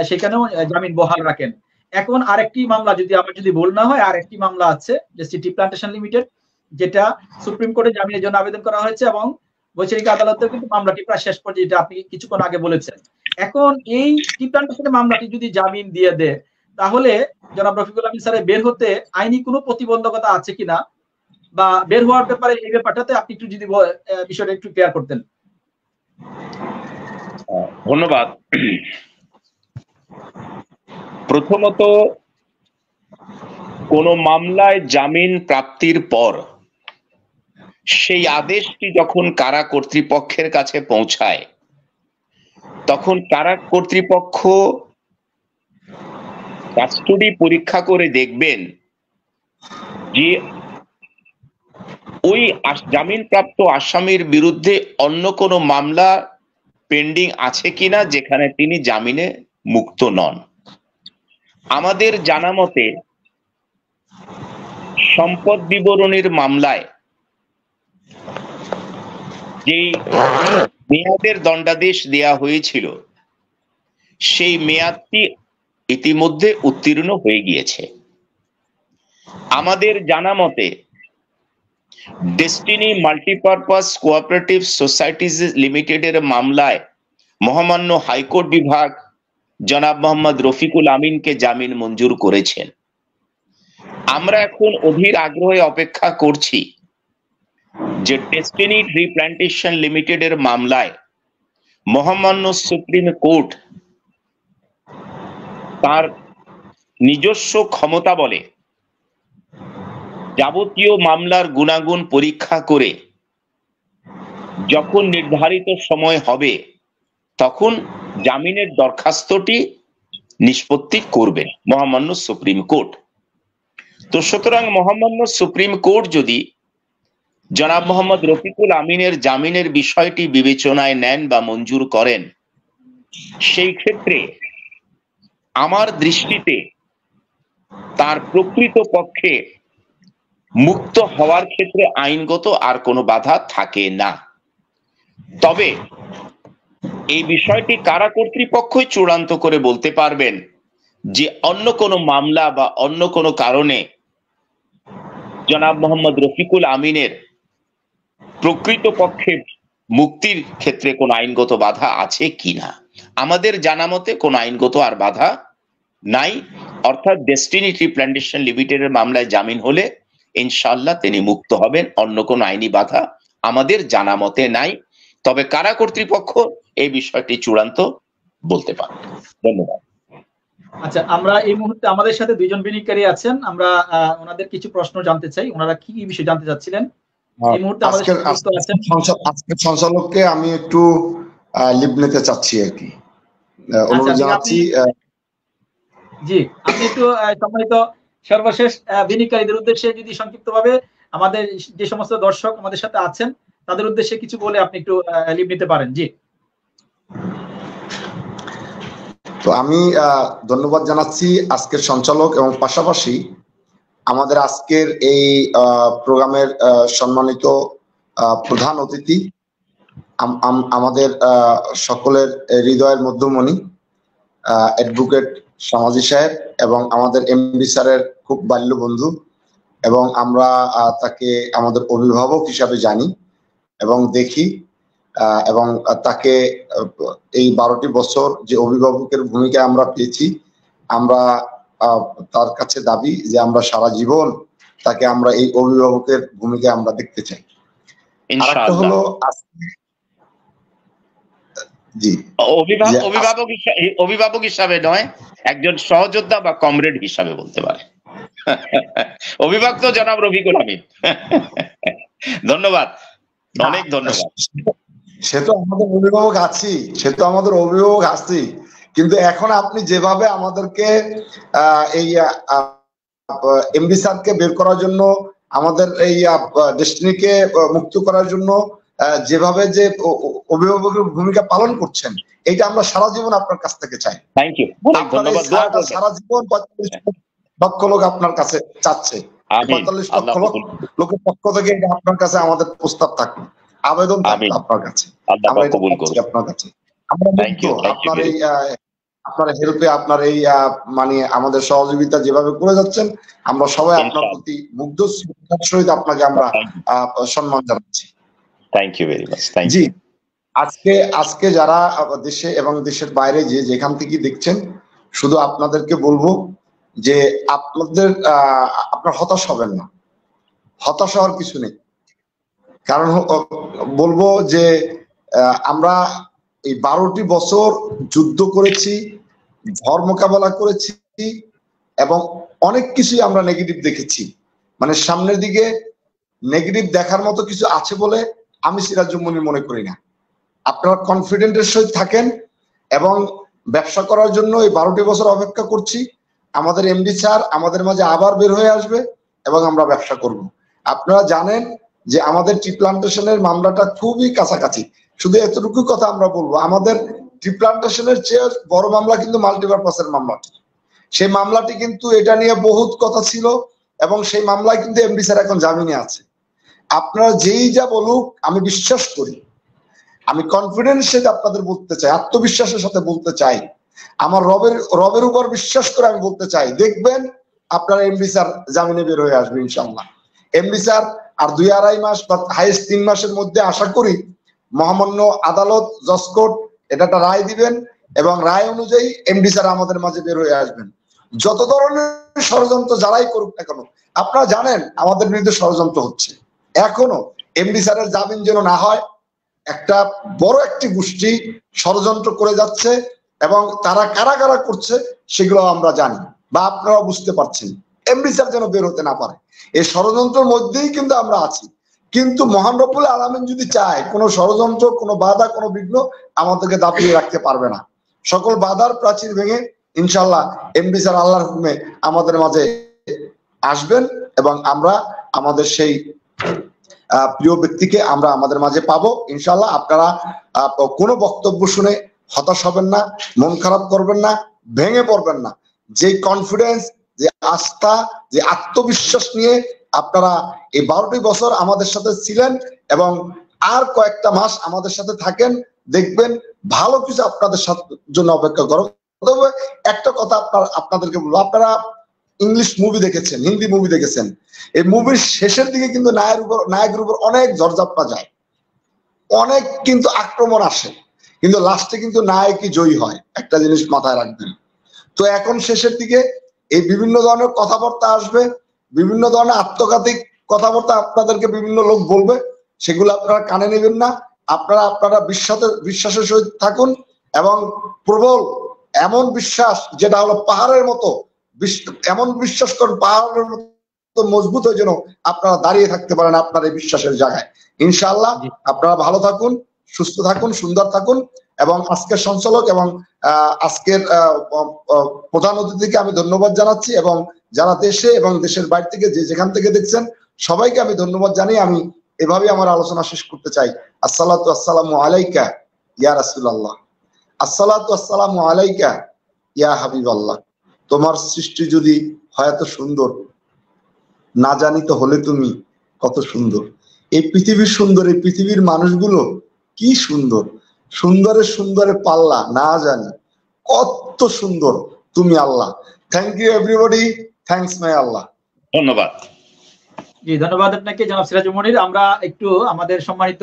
সেখানেও জামিন বহাল রাখেন। এখন আরেকটি মামলা, যদি ভুল না হয়, আরেকটি মামলা আছে যে সিটি প্ল্যান্টেশন লিমিটেড, যেটা সুপ্রিম কোর্টে জামিনের জন্য আবেদন করা হয়েছে এবং বৈচারিক আদালতেও কিন্তু মামলাটি প্রায় শেষ পর্যায়ে, যেটা আপনি কিছুক্ষণ আগে বলেছেন। এখন এই সিটি প্ল্যান্টেশনের মামলাটি যদি জামিন দিয়ে দেয়, তাহলে জনাব রফিকুল আমিন স্যারের বের হতে আইনি কোনো প্রতিবন্ধকতা আছে কিনা, বা বের হওয়ার ব্যাপারে এই ব্যাপারটাতে আপনি একটু যদি বিষয়টা একটু ক্লিয়ার করতেন। ধন্যবাদ। প্রথমত, কোন মামলায় জামিন প্রাপ্তির পর সেই আদেশটি যখন কারা কর্তৃপক্ষের কাছে পৌঁছায়, তখন কারা কর্তৃপক্ষ কাস্টডি পরীক্ষা করে দেখবেন যে ওই জামিনপ্রাপ্ত আসামির বিরুদ্ধে অন্য কোনো মামলা পেন্ডিং আছে কিনা যেখানে তিনি জামিনে মুক্ত নন। আমাদের জানা মতে সম্পদ বিবরণীর মামলায় যেই মেয়াদের দণ্ডাদেশ দেয়া হয়েছিল, সেই মেয়াদটি ইতিমধ্যে উত্তীর্ণ হয়ে গিয়েছে। আমাদের জানা মতে ডেস্টিনি মাল্টিপারপাস কোঅপারেটিভ সোসাইটিজ লিমিটেডের মামলায় মহামান্য হাইকোর্ট বিভাগ জনাব মোহাম্মদ রফিকুল আমিনকে জামিন মঞ্জুর করেছেন। আমরা এখন অধীর আগ্রহে অপেক্ষা করছি যে ডেস্টিনি ট্রি প্ল্যান্টেশন লিমিটেডের মামলায় মহামান্য সুপ্রিম কোর্ট তার নিজস্ব ক্ষমতা বলে যাবতীয় মামলার গুণাগুণ পরীক্ষা করে যখন নির্ধারিত সময় হবে তখন জামিনের দরখাস্তটি নিষ্পত্তি করবে মহামান্য সুপ্রিম কোর্ট। তো সুতরাং মহামান্য সুপ্রিম কোর্ট যদি জনাব মোহাম্মদ রফিকুল আমিনের জামিনের বিষয়টি বিবেচনায় নেন বা মঞ্জুর করেন, সেই ক্ষেত্রে আমার দৃষ্টিতে তার প্রকৃত পক্ষে মুক্ত হওয়ার ক্ষেত্রে আইনগত আর কোনো বাধা থাকে না। তবে এই বিষয়টি কারা কর্তৃপক্ষই চূড়ান্ত করে বলতে পারবেন যে অন্য কোনো মামলা বা অন্য কোনো কারণে জনাব মোহাম্মদ রফিকুল আমিনের প্রকৃত পক্ষে মুক্তির ক্ষেত্রে কোন আইনগত বাধা আছে কিনা। আমাদের জানা মতে কোন আইনগত আর বাধা নাই, অর্থাৎ ডেস্টিনি ট্রি প্ল্যান্টেশন লিমিটেডের মামলায় জামিন হলে ইনশাআল্লাহ তিনি মুক্ত হবেন, অন্য কোন আইনি বাধা আমাদের জানা মতে নাই। তবে কারা কর্তৃপক্ষ এই বিষয়টি চূড়ান্ত বলতে পারে। ধন্যবাদ। আচ্ছা, আমরা এই মুহূর্তে আমাদের সাথে দুইজন বিনিয়োগকারী আছেন, আমরা ওনাদের কিছু প্রশ্ন জানতে চাই, ওনারা কি বিষয় জানতে চাচ্ছিলেন এই মুহূর্তে আমাদের সাথে আছেন। আজকের সঞ্চালককে আমি একটু লিভ নিতে চাচ্ছি আর কি, অনুরোধ জানাচ্ছি। জি, আপনি একটু সম্মানিত সর্বশেষ বিনিয়োগকারীদের উদ্দেশ্যে যদি সংক্ষিপ্তভাবে আমাদের যে সমস্ত দর্শক আমাদের সাথে আছেন তাদের উদ্দেশ্যে কিছু বলে আপনি একটু লিভ নিতে পারেন। জি। তো আমি ধন্যবাদ জানাচ্ছি আজকের সঞ্চালক এবং পাশাপাশি আমাদের আজকের এই প্রোগ্রামের সম্মানিত প্রধান অতিথি, আমাদের সকলের হৃদয়ের মধ্যমণি অ্যাডভোকেট সামাজি সাহেব এবং আমাদের এমডি স্যারের খুব বাল্য বন্ধু, এবং আমরা তাকে আমাদের অভিভাবক হিসাবে জানি এবং দেখি, এবং তাকে এই 12টি বছর যে অভিভাবকের ভূমিকা আমরা পেয়েছি, আমরা তার কাছে দাবি যে আমরা সারা জীবন তাকে আমরা এই অভিভাবকের ভূমিকা আমরা দেখতে চাই। আরেকটা হলো জি অভিভাবক হিসাবে নয়, একজন সহযোদ্ধা বা কমরেড হিসাবে বলতে পারে। অভিভাবক তো জনাব রফিকুল আমিন। ধন্যবাদ, অনেক ধন্যবাদ। সে তো আমাদের অভিভাবক আছি, কিন্তু এখন আপনি যেভাবে আমাদেরকে এই এমডি স্যারকে বের করার জন্য, আমাদের এই ডেস্টিনিকে মুক্ত করার জন্য যেভাবে যে অভিভাবকের ভূমিকা পালন করছেন, এটা আমরা সারা জীবন আপনার কাছ থেকে চাই। থ্যাংক ইউ, অনেক ধন্যবাদ। সারা জীবন 45 লক্ষ লোক আপনার কাছে চাচ্ছে, 45 লক্ষ লোকের পক্ষ থেকে আপনার কাছে আমাদের প্রস্তাব থাকবে, আবেদন থাকবে আপনার কাছে, আমরা এটা চাচ্ছি আপনার কাছে। আমরা আপনার এই আপনার হেল্পে, আপনার এই মানে আমাদের সহযোগিতা যেভাবে করে যাচ্ছেন, আমরা সবাই আপনার প্রতি মুগ্ধ শ্রদ্ধার সহিত আপনাকে আমরা সম্মান জানাচ্ছি। Thank you very much. জি, আজকে যারা দেশে এবং দেশের বাইরে যেখান থেকে দেখছেন, শুধু আপনাদেরকে বলবো যে আপনার হতাশ হবেন না, হতাশ হওয়ার কিছু নেই। কারণ বলবো যে আমরা এই 12টি বছর যুদ্ধ করেছি, ঝড় মোকাবেলা করেছি, এবং অনেক কিছুই আমরা নেগেটিভ দেখেছি। মানে সামনের দিকে নেগেটিভ দেখার মতো কিছু আছে বলে আমি সিরাজুল মনির মনে করি না। আপনারা কনফিডেন্টের সহিত থাকেন, এবং ব্যবসা করার জন্য এই 12টি বছর অপেক্ষা করছি। আমাদের এমডি স্যার আমাদের মাঝে আবার বের হয়ে আসবে এবং আমরা ব্যবসা করব। আপনারা জানেন যে আমাদের টি প্লান্টেশনের মামলাটা খুবই কাছাকাছি। শুধু এতটুকু কথা আমরা বলবো, আমাদের টি প্লান্টেশনের চেয়ে বড় মামলা কিন্তু মাল্টিপারপাসের মামলাটি। সেই মামলাটি কিন্তু এটা নিয়ে বহুত কথা ছিল, এবং সেই মামলায় কিন্তু এমডি স্যার এখন জামিনে আছে। আপনারা যেই যা বলুক, আমি বিশ্বাস করি, আমি কনফিডেন্সের সাথে আপনাদের বলতে চাই, আত্মবিশ্বাসের সাথে বলতে চাই, আমার রবের উপর বিশ্বাস করে আমি বলতে চাই, দেখবেন আপনার এমডি স্যার জামিনে বের হয়ে আসবে ইনশাআল্লাহ। এমডি স্যার আর 2-2.5 মাস বা হাইস্ট 3 মাসের মধ্যে আশা করি মহামান্য আদালত, জজ কোর্ট এটা একটা রায় দিবেন, এবং রায় অনুযায়ী এমডি স্যার আমাদের মাঝে বের হয়ে আসবেন। যত ধরনের ষড়যন্ত্র যারাই করুক না কেন, আপনারা জানেন আমাদের বিরুদ্ধে ষড়যন্ত্র হচ্ছে। এখনো এমডি স্যারের জামিন যেন না হয়, একটা বড় একটি গোষ্ঠী ষড়যন্ত্র করে যাচ্ছে, এবং তারা কারা কারা করছে সেগুলো আমরা জানি বা আপনারা বুঝতে পারছেন। এমডি স্যার যেন বের হতে না পারে, এই ষড়যন্ত্রের মধ্যেই কিন্তু আমরা আছি। কিন্তু মহান রব্বুল আলামিন যদি চায়, কোনো ষড়যন্ত্র, কোনো বাধা, কোনো বিঘ্ন আমাদেরকে দাপিয়ে রাখতে পারবে না। সকল বাধার প্রাচীর ভেঙে ইনশাআল্লাহ এমডি স্যার আল্লাহর হুকুমে আমাদের মাঝে আসবেন, এবং আমরা আমাদের সেই প্রিয় ব্যক্তিকে আমরা আমাদের মাঝে পাবো ইনশাআল্লাহ। আপনারা কোনো বক্তব্য শুনে হতাশ হবেন না, মন খারাপ করবেন না, ভেঙে পড়বেন না। যে কনফিডেন্স, যে আস্থা, যে আত্মবিশ্বাস নিয়ে আপনারা এই 12টি বছর আমাদের সাথে ছিলেন, এবং আর কয়েকটা মাস আমাদের সাথে থাকেন, দেখবেন ভালো কিছু আপনাদের জন্য অপেক্ষা করো। তবে একটা কথা আপনাদেরকে বলবো, আপনারা ইংলিশ মুভি দেখেছেন, হিন্দি মুভি দেখেছেন, এই মুভির শেষের দিকে কিন্তু নায়কের উপর অনেক ঝড়ঝাপটা যায়, অনেক কিন্তু আক্রমণ আসে, কিন্তু লাস্টে কিন্তু নায়কই জয়ী হয়। একটা জিনিস মাথায় রাখবেন। তো এখন শেষের দিকে এই বিভিন্ন ধরনের কথাবার্তা আসবে, বিভিন্ন ধরনের আত্মঘাতিক কথাবার্তা আপনাদেরকে বিভিন্ন লোক বলবে, সেগুলো আপনারা কানে নেবেন না। আপনারা বিশ্বাসের সহিত থাকুন, এবং প্রবল এমন বিশ্বাস যেটা হলো পাহাড়ের মতো, এমন বিশ্বাস করুন পাহাড়ের মতো মজবুত হয়ে যেন আপনারা দাঁড়িয়ে থাকতে পারেন আপনার এই বিশ্বাসের জায়গায়। ইনশাআল্লাহ আপনারা ভালো থাকুন, সুস্থ থাকুন, সুন্দর থাকুন। এবং আজকের সঞ্চালক এবং আজকের প্রধান অতিথিকে আমি ধন্যবাদ জানাচ্ছি, এবং যারা দেশে এবং দেশের বাইরে থেকে যেখান থেকে দেখছেন সবাইকে আমি ধন্যবাদ জানিয়ে আমি এভাবে আমার আলোচনা শেষ করতে চাই। আসসালাতু আসসালামু আলাইকা ইয়া রাসূলুল্লাহ, আসসালাতু আসসালামু আলাইকা ইয়া হাবিবাল্লাহ। তোমার সৃষ্টি যদি হয় এত সুন্দর, না জানি তো হলে তুমি কত সুন্দর। এই পৃথিবীর সুন্দর, এই পৃথিবীর মানুষগুলো কি সুন্দর, সুন্দরের সুন্দরে পাল্লা না জানি কত সুন্দর তুমি আল্লাহ। Thank you everybody, thanks my আল্লাহ। ধন্যবাদ। জি ধন্যবাদ আপনাকে জনাব সিরাজুল মনির। আমরা একটু আমাদের সম্মানিত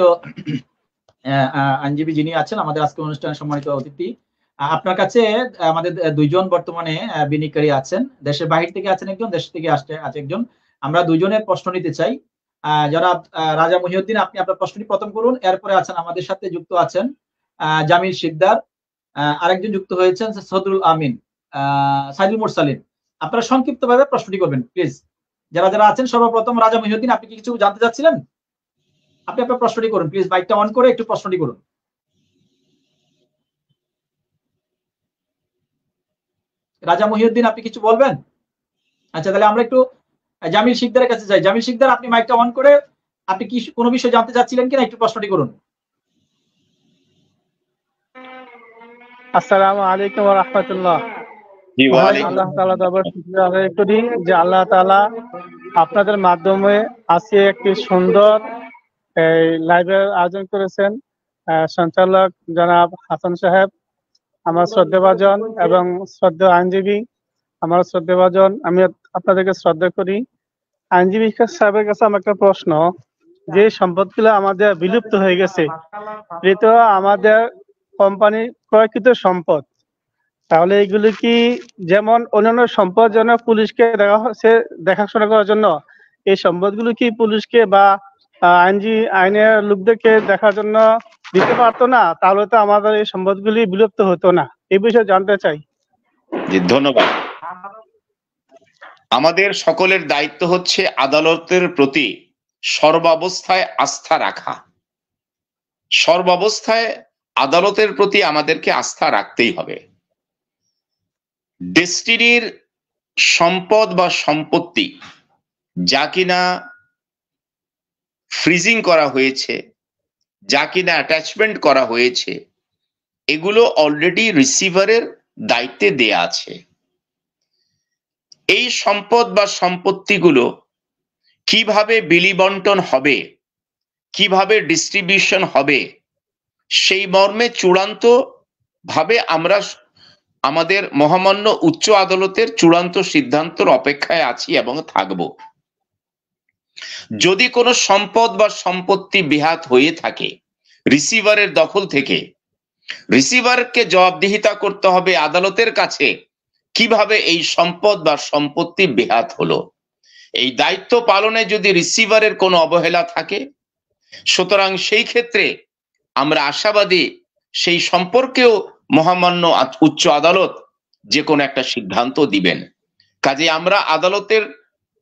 আইনজীবী যিনি আছেন আমাদের আজকে অনুষ্ঠানের সম্মানিত অতিথি, আপনার কাছে আমাদের দুইজন বর্তমানে বিনিয়োগকারী আছেন, দেশের বাহির থেকে আছেন একজন, দেশ থেকে আছে একজন। আমরা দুইজনের প্রশ্ন নিতে চাই। জনাব রাজা মহিউদ্দিন, আপনি আপনার প্রশ্নটি প্রথম করুন। এরপরে আছেন আমাদের সাথে যুক্ত আছেন জামিল শিকদার, আরেকজন যুক্ত হয়েছেন সদরুল আমিন, সাইদুল মুরসালিন। আপনারা সংক্ষিপ্তভাবে প্রশ্নটি করবেন প্লিজ। যারা যারা আছেন, সর্বপ্রথম রাজা মহিউদ্দিন, আপনি কি কিছু জানতে চাচ্ছিলেন? আপনি আপনার প্রশ্নটি করুন প্লিজ, মাইকটা অন করে একটু প্রশ্নটি করুন। রাজা মহিউদ্দিন, আপনি কিছু বলবেন? আচ্ছা, তাহলে আমরা একটু জামিল শিকদারের কাছে যাই। জামিল শিকদার, আপনি মাইকটা অন করে আপনি কি কোনো বিষয় জানতে চাচ্ছিলেন কিনা একটু প্রশ্নটি করুন। আসসালামু আলাইকুম ওয়া রাহমাতুল্লাহ। জি ওয়া আলাইকুম আল্লাহ তাআলা দরবার শুকরিয়া আদায় করি যে আল্লাহ তাআলা আপনাদের মাধ্যমে আজকে একটি সুন্দর এই লাইভের আয়োজন করেছেন। সঞ্চালক জনাব হাসান সাহেব, আমার শ্রদ্ধাভাজন এবং শ্রদ্ধেয় আইনজীবী, আমার শ্রদ্ধাভাজন, আমি আপনাদেরকে শ্রদ্ধা করি। আইনজীবী সাহেবের কাছে আমার একটা প্রশ্ন, যে সম্পদগুলো আমাদের বিলুপ্ত হয়ে গেছে, এটা আমাদের কোম্পানির ক্রয়কৃত সম্পদ, তাহলে এগুলো কি যেমন অন্যান্য সম্পদ যেন পুলিশকে দেখা হচ্ছে দেখাশোনা করার জন্য, এই সম্পদগুলো কি পুলিশকে বা আইনের লোকদেরকে দেখার জন্য দিতে পারতো না? তাহলে তো আমাদের এই সম্পদগুলি বিলুপ্ত হতো না। এই বিষয়ে জানতে চাই। জি ধন্যবাদ। আমাদের সকলের দায়িত্ব হচ্ছে আদালতের প্রতি সর্বাবস্থায় আস্থা রাখা। সর্বাবস্থায় আদালতের প্রতি আমাদেরকে আস্থা রাখতেই হবে। ডেস্টিনির সম্পদ বা সম্পত্তি যা কিনা ফ্রিজিং করা হয়েছে, যা কিনা অ্যাটাচমেন্ট করা হয়েছে, এগুলো অলরেডি রিসিভারের দায়িত্বে দেয়া আছে। এই সম্পদ বা সম্পত্তিগুলো কিভাবে বিলি বন্টন হবে, কিভাবে ডিস্ট্রিবিউশন হবে, সেই মর্মে চূড়ান্ত ভাবে আমরা আমাদের মহামান্য উচ্চ আদালতের চূড়ান্ত সিদ্ধান্তের অপেক্ষায় আছি এবং থাকব। যদি কোনো সম্পদ বা সম্পত্তি বেহাত হয়ে থাকে রিসিভারের দখল থেকে, রিসিভারকে জবাবদিহিতা করতে হবে আদালতের কাছে কিভাবে এই সম্পদ বা সম্পত্তি বেহাত হলো। এই দায়িত্ব পালনে যদি রিসিভারের কোনো অবহেলা থাকে, সুতরাং সেই ক্ষেত্রে আমরা আশাবাদী সেই সম্পর্কেও মহামান্য উচ্চ আদালত যে কোনো একটা সিদ্ধান্ত দিবেন। কাজে আমরা আদালতের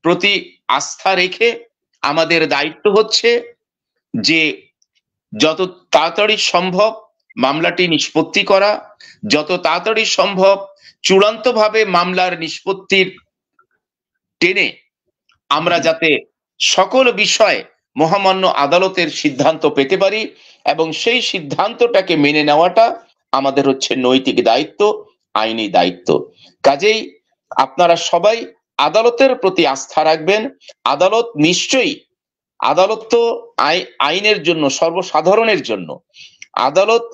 প্রতি আস্থা রেখে আমাদের দায়িত্ব হচ্ছে যে যত তাড়াতাড়ি সম্ভব মামলাটি নিষ্পত্তি করা, যত তাড়াতাড়ি সম্ভব চূড়ান্তভাবে মামলার নিষ্পত্তির টেনে আমরা যাতে সকল বিষয়ে মহামান্য আদালতের সিদ্ধান্ত পেতে পারি, এবং সেই সিদ্ধান্তটাকে মেনে নেওয়াটা আমাদের হচ্ছে নৈতিক দায়িত্ব, আইনি দায়িত্ব। কাজেই আপনারা সবাই আদালতের প্রতি আস্থা রাখবেন। আদালত নিশ্চয়ই, আদালত তো আইনের জন্য, সর্বসাধারণের জন্য আদালত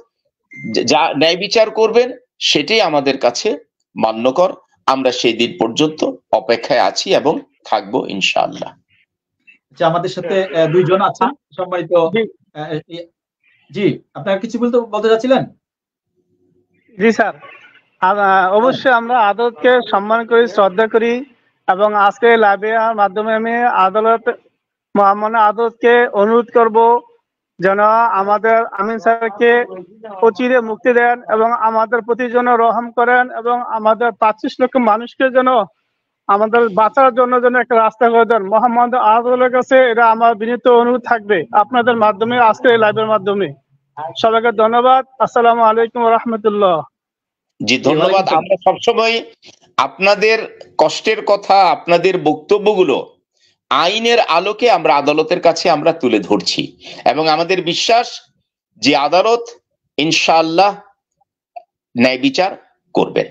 যা ন্যায় বিচার করবেন সেটাই আমাদের কাছে মান্যকর। আমরা সেই দিন পর্যন্ত অপেক্ষায় আছি এবং থাকবো ইনশাআল্লাহ। আচ্ছা, আমাদের সাথে দুইজন আছেন সম্মানিত। জি, আপনারা কিছু বলতে যাচ্ছিলেন? জি স্যার, অবশ্যই আমরা আদালতকে সম্মান করি, শ্রদ্ধা করি, এবং আজকে লাইভের মাধ্যমে আমি মহামান্য আদালতকে অনুরোধ করব যেন আমাদের আমিন স্যারকে অচিরে মুক্তি দেন এবং আমাদের প্রতি যেন রহম করেন, এবং আমাদের 25 লক্ষ মানুষকে যেন আমাদের বাঁচার জন্য যেন একটা রাস্তা করে দেন। মহামান্য আদালতের কাছে এটা আমার বিনীত অনুরোধ থাকবে আপনাদের মাধ্যমে, আজকে এই লাইভের মাধ্যমে। সবাইকে ধন্যবাদ। আসসালামু আলাইকুম ওয়া রাহমাতুল্লাহ। জি ধন্যবাদ। আমরা সবসময় আপনাদের কষ্টের কথা, আপনাদের বক্তব্যগুলো আইনের আলোকে আমরা আদালতের কাছে আমরা তুলে ধরছি, এবং আমাদের বিশ্বাস যে আদালত ইনশাআল্লাহ ন্যায় বিচার করবেন।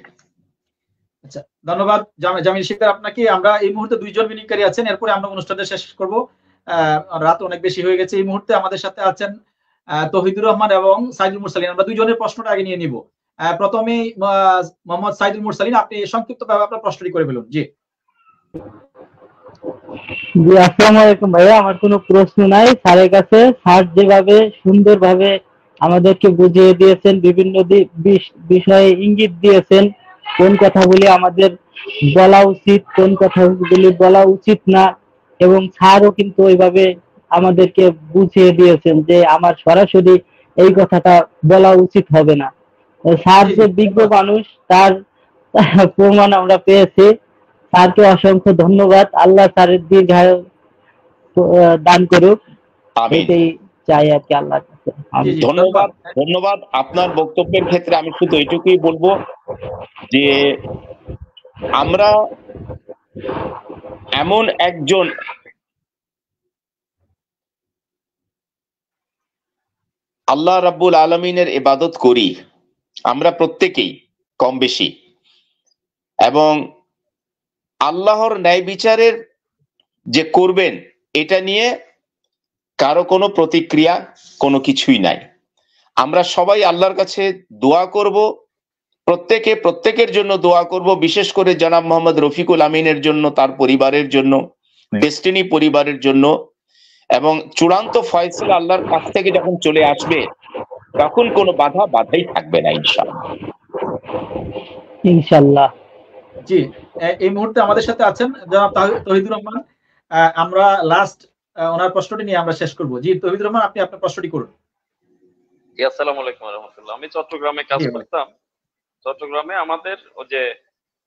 আচ্ছা, ধন্যবাদ জামিল শিকদার আপনাকে। আমরা এই মুহূর্তে 2 জন বিনিয়োগকারী আছেন, এরপরে আমরা অনুষ্ঠানটা শেষ করব। রাত অনেক বেশি হয়ে গেছে। এই মুহূর্তে আমাদের সাথে আছেন তৌহিদুর রহমান এবং সাইদুল মুরসালিন। আমরা 2 জনের প্রশ্নটা আগে নিয়ে নিব। প্রথমেই মোহাম্মদ সাইদুল মুরসালিন, আপনি সংক্ষিপ্তভাবে আপনার প্রশ্নটি করে ফেলুন। জি জি, আসসালামু আলাইকুম ভাইয়া। আমার কোনো প্রশ্ন নাই স্যারের কাছে। স্যার যেভাবে সুন্দরভাবে আমাদেরকে বুঝিয়ে দিয়েছেন, বিভিন্ন বিষয়ে ইঙ্গিত দিয়েছেন, কোন কথাগুলি আমাদের বলা উচিত, কোন কথাগুলি বলা উচিত না, এবং স্যারও কিন্তু ওইভাবে আমাদেরকে বুঝিয়ে দিয়েছেন যে আমার সরাসরি এই কথাটা বলা উচিত হবে না। স্যার যে বিজ্ঞ মানুষ তার প্রমাণ আমরা পেয়েছি। স্যারকে অসংখ্য ধন্যবাদ। আল্লাহ স্যারের দীর্ঘায়ু দান করুক, এটাই চাই আর কি আল্লাহর কাছে। ধন্যবাদ। ধন্যবাদ। আপনার বক্তব্যের ক্ষেত্রে আমি শুধু এটুকুই বলবো যে আমরা এমন একজন আল্লাহ রাব্বুল আলামিনের ইবাদত করি আমরা প্রত্যেকেই কম বেশি, এবং আল্লাহর ন্যায় বিচারের যে করবেন এটা নিয়ে কারো কোনো প্রতিক্রিয়া কোনো কিছুই নাই। আমরা সবাই আল্লাহর কাছে দোয়া করব, প্রত্যেকের জন্য দোয়া করব, বিশেষ করে জনাব মোহাম্মদ রফিকুল আমিনের জন্য, তার পরিবারের জন্য, ডেস্টিনি পরিবারের জন্য, এবং চূড়ান্ত ফয়সালা আল্লাহর কাছ থেকে যখন চলে আসবে তখন কোনো বাধাই থাকবে না ইনশাআল্লাহ। ইনশাআল্লাহ। জি, এই মুহূর্তে আমাদের সাথে আছেন জনাব তৌহিদুর রহমান। আমরা লাস্ট ওনার প্রশ্নটি নিয়ে আমরা শেষ করব। জি তৌহিদুর রহমান, আপনি আপনার প্রশ্নটি করুন। জি, আসসালামু আলাইকুম ওয়া রাহমাতুল্লাহ। আমি চট্টগ্রামে কাজ করতাম। চট্টগ্রামে আমাদের ওই যে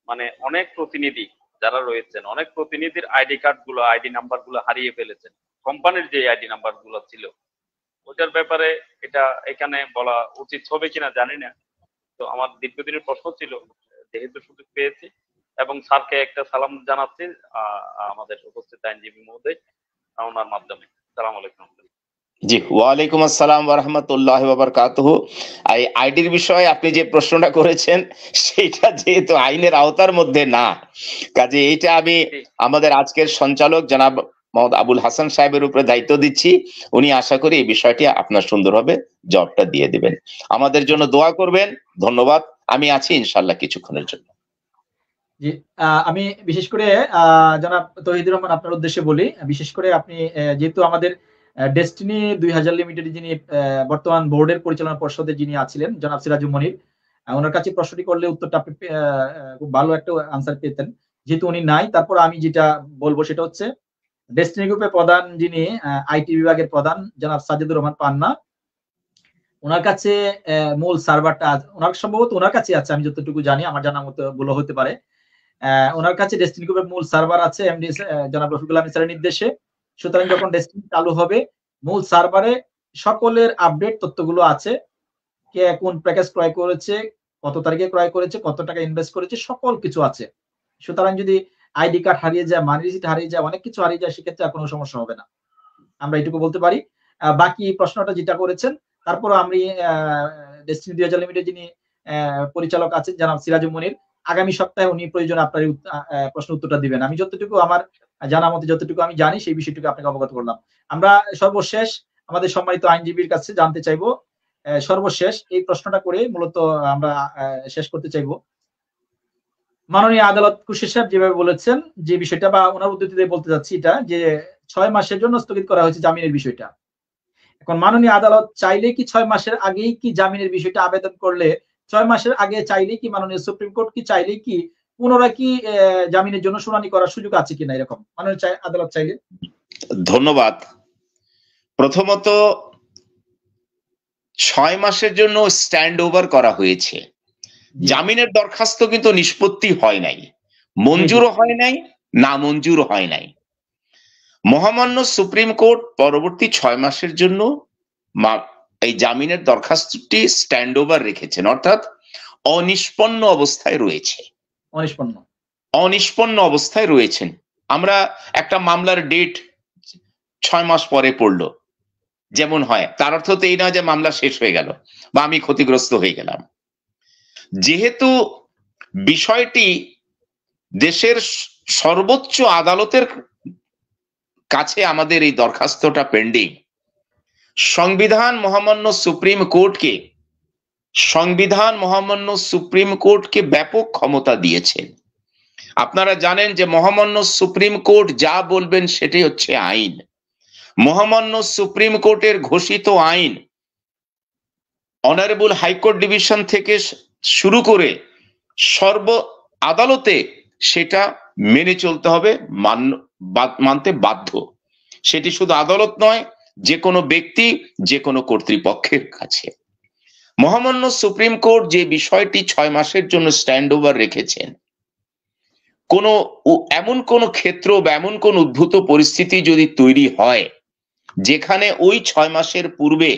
মানে অনেক প্রতিনিধি যারা রয়েছেন, অনেক প্রতিনিধির আইডি কার্ড গুলো, আইডি নাম্বার গুলো হারিয়ে ফেলেছেন। কোম্পানির যে আইডি নাম্বার গুলো ছিল ওটার ব্যাপারে এটা এখানে বলা উচিত হবে কিনা জানি না। তো আমার দীর্ঘদিনের প্রশ্ন ছিল, যেহেতু সুযোগ পেয়েছি, এবং স্যারকে একটা সালাম জানাচ্ছি আমাদের উপস্থিত আইনজীবী মহোদয় ওনার মাধ্যমে। আসসালামু আলাইকুম। জি, ওয়ালাইকুম আসসালাম ওয়া রাহমাতুল্লাহি ওয়া বারাকাতুহু। আইডির বিষয়ে আপনি যে প্রশ্নটা করেছেন সেটা যেহেতু আইনের আওতার মধ্যে না, কাজে এইটা আমি আমাদের আজকের সঞ্চালক জনাব মোহাম্মদ আবুল হাসান সাহেবের উপরে দায়িত্ব দিচ্ছি। উনি আশা করি এই বিষয়টি আপনার সুন্দরভাবে জবাবটা দিয়ে দিবেন। আমাদের জন্য দোয়া করবেন। ধন্যবাদ। আমি আছি ইনশাআল্লাহ কিছুক্ষণের জন্য। জি, আমি বিশেষ করে জনাব তৌহিদুর রহমান আপনার উদ্দেশ্যে বলি, বিশেষ করে আপনি যেহেতু আমাদের ডেস্টিনি 2000 লিমিটেড যিনি বর্তমান বোর্ডের পরিচালনা পর্ষদে যিনি আছিলেন জনাব সিরাজুল মনির, ওনার কাছে প্রশ্নটি করলে উত্তরটা আপনি খুব ভালো একটা আনসার পেতেন। যেহেতু উনি নাই, তারপর আমি যেটা বলবো সেটা হচ্ছে ডেস্টিনি গ্রুপের প্রধান যিনি আইটি বিভাগের প্রধান জনাব সাজিদুর রহমান পান্না, ওনার কাছে মূল সার্ভারটা ওনার সম্ভবত ওনার কাছে আছে, আমি যতটুকু জানি, আমার জানা মতো বলে হতে পারে। ওনার কাছে ডেস্টিনি গ্রুপের মূল সার্ভার আছে এমডি জনাব রফিকুল আমিন স্যারের নির্দেশে। সুতরাং যখন ডেস্টিনি চালু হবে মূল সার্ভারে সকলের আপডেট তথ্যগুলো আছে, কে কোন প্যাকেজ ক্রয় করেছে, কত তারিখে ক্রয় করেছে, কত টাকা ইনভেস্ট করেছে, সকল কিছু আছে। সুতরাং যদি আইডি কার্ড হারিয়ে যায়, মানি রিসিট হারিয়ে যায়, অনেক কিছু হারিয়ে যায়, সেক্ষেত্রে আর কোনো সমস্যা হবে না, আমরা এটুকু বলতে পারি। বাকি প্রশ্নটা যেটা করেছেন, তারপর আমি ডেস্টিনি 2000 লিমিটেড যিনি পরিচালক আছেন জনাব সিরাজুল মনির, আগামী সপ্তাহে উনি প্রয়োজনে আপনার প্রশ্ন উত্তরটা দিবেন। আমি যতটুকু আমার জানা মতে যতটুকু আমি জানি সেই বিষয়টুকু আপনাকে অবগত করলাম। আমরা সর্বশেষ আমাদের সম্মানিত আইনজীবীর কাছে জানতে চাইবো, সর্বশেষ এই প্রশ্নটা করে মূলত আমরা শেষ করতে চাইবো। মাননীয় আদালত খুরশিদ সাহেব যেভাবে বলেছেন যে বিষয়টা, বা ওনার উদ্ধৃতিতে বলতে যাচ্ছি এটা, যে 6 মাসের জন্য স্থগিত করা হয়েছে জামিনের বিষয়টা। এখন মাননীয় আদালত চাইলে কি 6 মাসের আগেই কি জামিনের বিষয়টা আবেদন করলে, 6 মাসের আগে চাইলেই কি মাননীয় সুপ্রিম কোর্ট কি চাইলেই কি পুনরায় কি জামিনের জন্য শুনানি করার সুযোগ আছে কিনা এরকম মাননীয় আদালত চাইলে? ধন্যবাদ। প্রথমত 6 মাসের জন্য স্ট্যান্ড ওভার করা হয়েছে। জামিনের দরখাস্ত কিন্তু নিষ্পত্তি হয় নাই, মঞ্জুরও হয় নাই, না মঞ্জুর হয় নাই। মহামান্য সুপ্রিম কোর্ট পরবর্তী 6 মাসের জন্য এই জামিনের দরখাস্তটি স্ট্যান্ড ওভার রেখেছেন, অর্থাৎ অনিষ্পন্ন অবস্থায় রয়েছে। অনিষ্পন্ন অবস্থায় রয়েছেন। আমরা একটা মামলার ডেট 6 মাস পরে পড়লো যেমন হয়, তার অর্থ তো এই নয় যে মামলা শেষ হয়ে গেল বা আমি ক্ষতিগ্রস্ত হয়ে গেলাম। যেহেতু বিষয়টি দেশের সর্বোচ্চ আদালতের কাছে আমাদের এই দরখাস্তটা পেন্ডিং। সংবিধান মহামান্য সুপ্রিম কোর্টকে ব্যাপক ক্ষমতা দিয়েছেন। আপনারা জানেন যে মহামান্য সুপ্রিম কোর্ট যা বলবেন সেটাই হচ্ছে আইন। মহামান্য সুপ্রিম কোর্টের ঘোষিত আইন অনারেবল হাইকোর্ট ডিভিশন থেকে শুরু করে সর্ব আদালতে সেটা মেনে চলতে হবে, মানতে বাধ্য। সেটি শুধু আদালত নয়, যে কোনো ব্যক্তি, যে কোনো কর্তৃপক্ষের কাছে। মহামান্য সুপ্রিম কোর্ট যে বিষয়টি 6 মাসের জন্য স্ট্যান্ড ওভার রেখেছেন, এমন কোন ক্ষেত্র বা এমন কোন উদ্ভূত পরিস্থিতি যদি তৈরি হয় যেখানে ওই 6 মাসের পূর্বে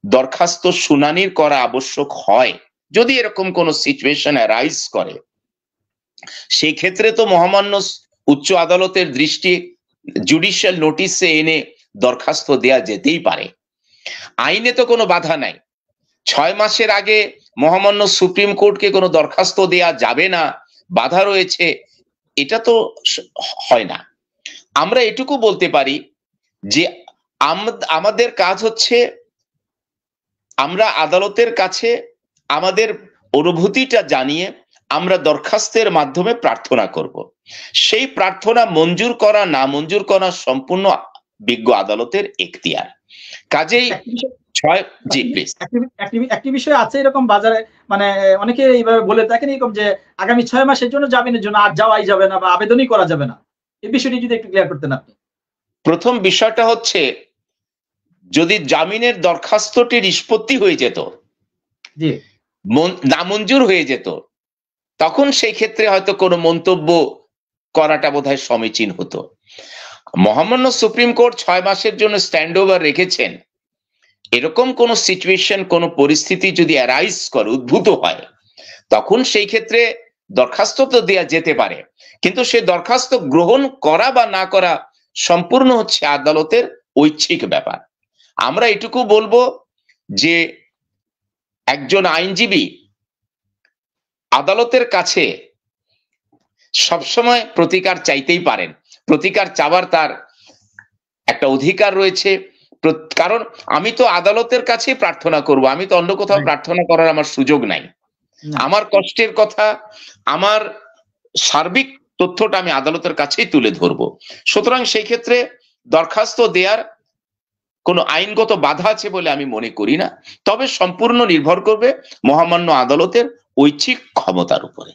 দরখাস্ত শুনানির করা আবশ্যক হয়, যদি এরকম কোন সিচুয়েশন অ্যারাইজ করে, সেই ক্ষেত্রে তো মহামান্য উচ্চ আদালতের দৃষ্টি জুডিশিয়াল নোটিশে এনে দরখাস্ত দেয়া যেতেই পারে। আইনে তো কোনো বাধা নাই। 6 মাসের আগে মহামান্য সুপ্রিম কোর্টকে কোনো দরখাস্ত দেয়া যাবে না, বাধা রয়েছে, এটা তো হয় না। আমরা এটুকু বলতে পারি যে আমাদের কাজ হচ্ছে আমরা আদালতের কাছে আমাদের অনুভূতিটা জানিয়ে আমরা দরখাস্তের মাধ্যমে প্রার্থনা করব। সেই প্রার্থনা মঞ্জুর করা না মঞ্জুর করা সম্পূর্ণ বিজ্ঞ আদালতের এখতিয়ার। কাজেই একটি বিষয় আছে এরকম বাজারে, মানে অনেকে এইভাবে বলে থাকেন এরকম যে আগামী 6 মাসের জন্য জামিনের জন্য আর যাওয়াই যাবে না বা আবেদনই করা যাবে না। এই বিষয়টি যদি একটু ক্লিয়ার করতেন আপনি। প্রথম বিষয়টা হচ্ছে, যদি জামিনের দরখাস্তটি নিষ্পত্তি হয়ে যেত, নামঞ্জুর হয়ে যেত, তখন সেই ক্ষেত্রে হয়তো কোনো মন্তব্য করাটা বোধহয় সমীচীন হতো। মহামান্য সুপ্রিম কোর্ট 6 মাসের জন্য স্ট্যান্ড ওভার রেখেছেন। এরকম কোন সিচুয়েশন, কোন পরিস্থিতি যদি অ্যারাইজ করে, উদ্ভূত হয়, তখন সেই ক্ষেত্রে দরখাস্ত তো দেয়া যেতে পারে, কিন্তু সে দরখাস্ত গ্রহণ করা বা না করা সম্পূর্ণ হচ্ছে আদালতের ঐচ্ছিক ব্যাপার। আমরা এটুকু বলবো যে একজন আইনজীবী আদালতের কাছে সবসময় প্রতিকার চাইতেই পারেন। প্রতিকার চাওয়ার তার একটা অধিকার রয়েছে, কারণ আমি তো আদালতের কাছে প্রার্থনা করব, আমি তো অন্য কোথাও প্রার্থনা করার আমার সুযোগ নাই। আমার কষ্টের কথা, আমার সার্বিক তথ্যটা আমি আদালতের কাছেই তুলে ধরবো। সুতরাং সেই ক্ষেত্রে দরখাস্ত দেওয়ার কোনো আইনগত বাধা আছে বলে আমি মনে করি না, তবে সম্পূর্ণ নির্ভর করবে মহামান্য আদালতের ঐচ্ছিক ক্ষমতার উপরে।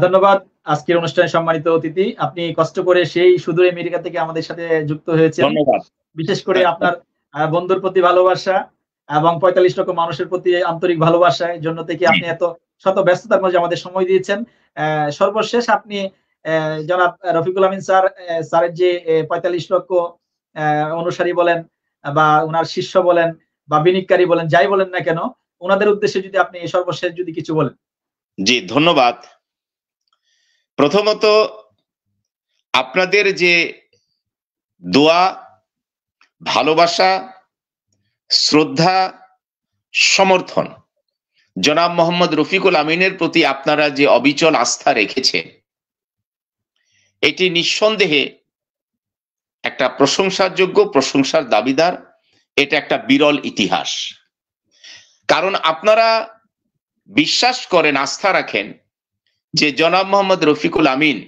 ধন্যবাদ। আজকের অনুষ্ঠানে সম্মানিত অতিথি, আপনি কষ্ট করে সেই সুদূর আমেরিকা থেকে আমাদের সাথে যুক্ত হয়েছেন। ধন্যবাদ। বিশেষ করে আপনার বন্ধুর প্রতি ভালোবাসা এবং 45 লক্ষ মানুষের প্রতি আন্তরিক ভালোবাসার জন্য থেকে আপনি এত শত ব্যস্ততার মাঝে আমাদের সময় দিয়েছেন। সর্বশেষ আপনি জনাব রফিকুল আমিন স্যারের যে 45 লক্ষ অনুসারী বলেন বা ওনার শিষ্য বলেন বা বিনিয়োগকারী বলেন, যাই বলেন না কেন, ওনাদের উদ্দেশ্যে যদি আপনি সর্বশেষ যদি কিছু বলেন। জি, ধন্যবাদ। প্রথমত আপনাদের যে দোয়া, ভালোবাসা, শ্রদ্ধা, সমর্থন জনাব মোহাম্মদ রফিকুল আমিনের প্রতি আপনারা যে অবিচল আস্থা রেখেছেন, এটি নিঃসন্দেহে একটা প্রশংসার যোগ্য, প্রশংসার দাবিদার। এটা একটা বিরল ইতিহাস। কারণ আপনারা বিশ্বাস করেন, আস্থা রাখেন যে জনাব মোহাম্মদ রফিকুল আমিন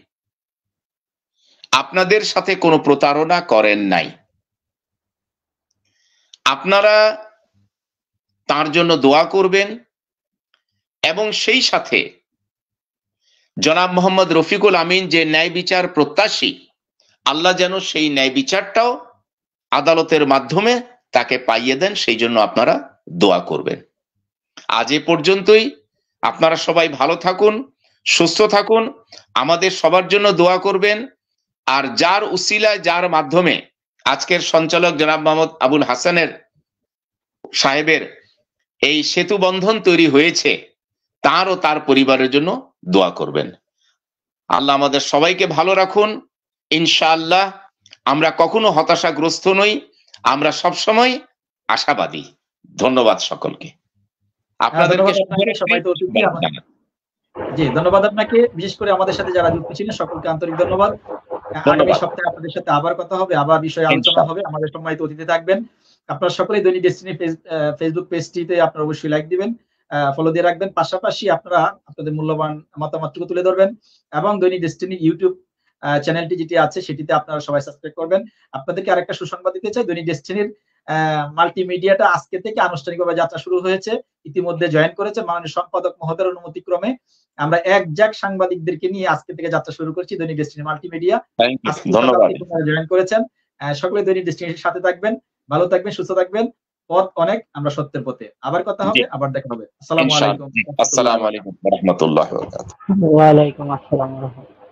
আপনাদের সাথে কোনো প্রতারণা করেন নাই। আপনারা তার জন্য দোয়া করবেন এবং সেই সাথে জনাব মোহাম্মদ রফিকুল আমিন যে ন্যায় বিচার প্রত্যাশী, আল্লাহ যেন সেই ন্যায় বিচারটাও আদালতের মাধ্যমে তাকে পাইয়ে দেন, সেই জন্য আপনারা দোয়া করবেন। আজ এ পর্যন্তই। আপনারা সবাই ভালো থাকুন, সুস্থ থাকুন, আমাদের সবার জন্য দোয়া করবেন। আর যার উসিলায়, যার মাধ্যমে আজকের সঞ্চালক জনাব মোহাম্মদ আবুল হাসানের সাহেবের এই সেতু বন্ধন তৈরি হয়েছে, তার ও তার পরিবারের জন্য দোয়া করবেন। আল্লাহ আমাদের সবাইকে ভালো রাখুন। ইনশাআল্লাহ আমরা কখনো হতাশাগ্রস্ত নই, আমরা সবসময় আশাবাদী। ধন্যবাদ সকলকে। আপনাদেরকে জি, ধন্যবাদ আপনাকে। বিশেষ করে আমাদের সাথে যারা যুক্ত ছিলেন সকলকে আন্তরিক ধন্যবাদ। আগামী সপ্তাহে আপনাদের সাথে আবার কথা হবে, আবার বিষয়ে আলোচনা হবে। আমাদের সম্মানিত অতিথি থাকবেন। আপনারা সকলেই দৈনিক ডেসটিনি ফেসবুক পেজটিতে আপনারা অবশ্যই লাইক দিবেন, ফলো দিয়ে রাখবেন। পাশাপাশি আপনারা আপনাদের মূল্যবান মতামতটুকু তুলে ধরবেন এবং দৈনিক ডেসটিনি ইউটিউব চ্যানেলটি যেটি আছে সেটিতে আপনারা সবাই সাবস্ক্রাইব করবেন। আপনাদেরকে আরেকটা সুসংবাদ দিতে চাই, দৈনিক ডেসটিনির মাল্টিমিডিয়াটা আজকে থেকে আনুষ্ঠানিকভাবে যাত্রা শুরু হয়েছে। ইতিমধ্যে জয়েন করেছে মাননীয় সম্পাদক মহোদয়ের অনুমতিক্রমে। আমরা একজাক সাংবাদিকদেরকে নিয়ে আজকে থেকে যাত্রা শুরু করছি দৈনিক ডেসটিনি মাল্টিমিডিয়া। ধন্যবাদ। জয়েন করেছেন, সকলে দৈনিক ডেসটিনির সাথে থাকবেন, ভালো থাকবেন, সুস্থ থাকবেন। পথ অনেক, আমরা সত্যের পথে। আবার কথা হবে, আবার দেখা হবে। আসসালামু আলাইকুম। আসসালামু আলাইকুম ওয়া রাহমাতুল্লাহি ওয়া বারাকাতুহু। ওয়া আলাইকুম আসসালাম ওয়া রাহমাতুল্লাহ।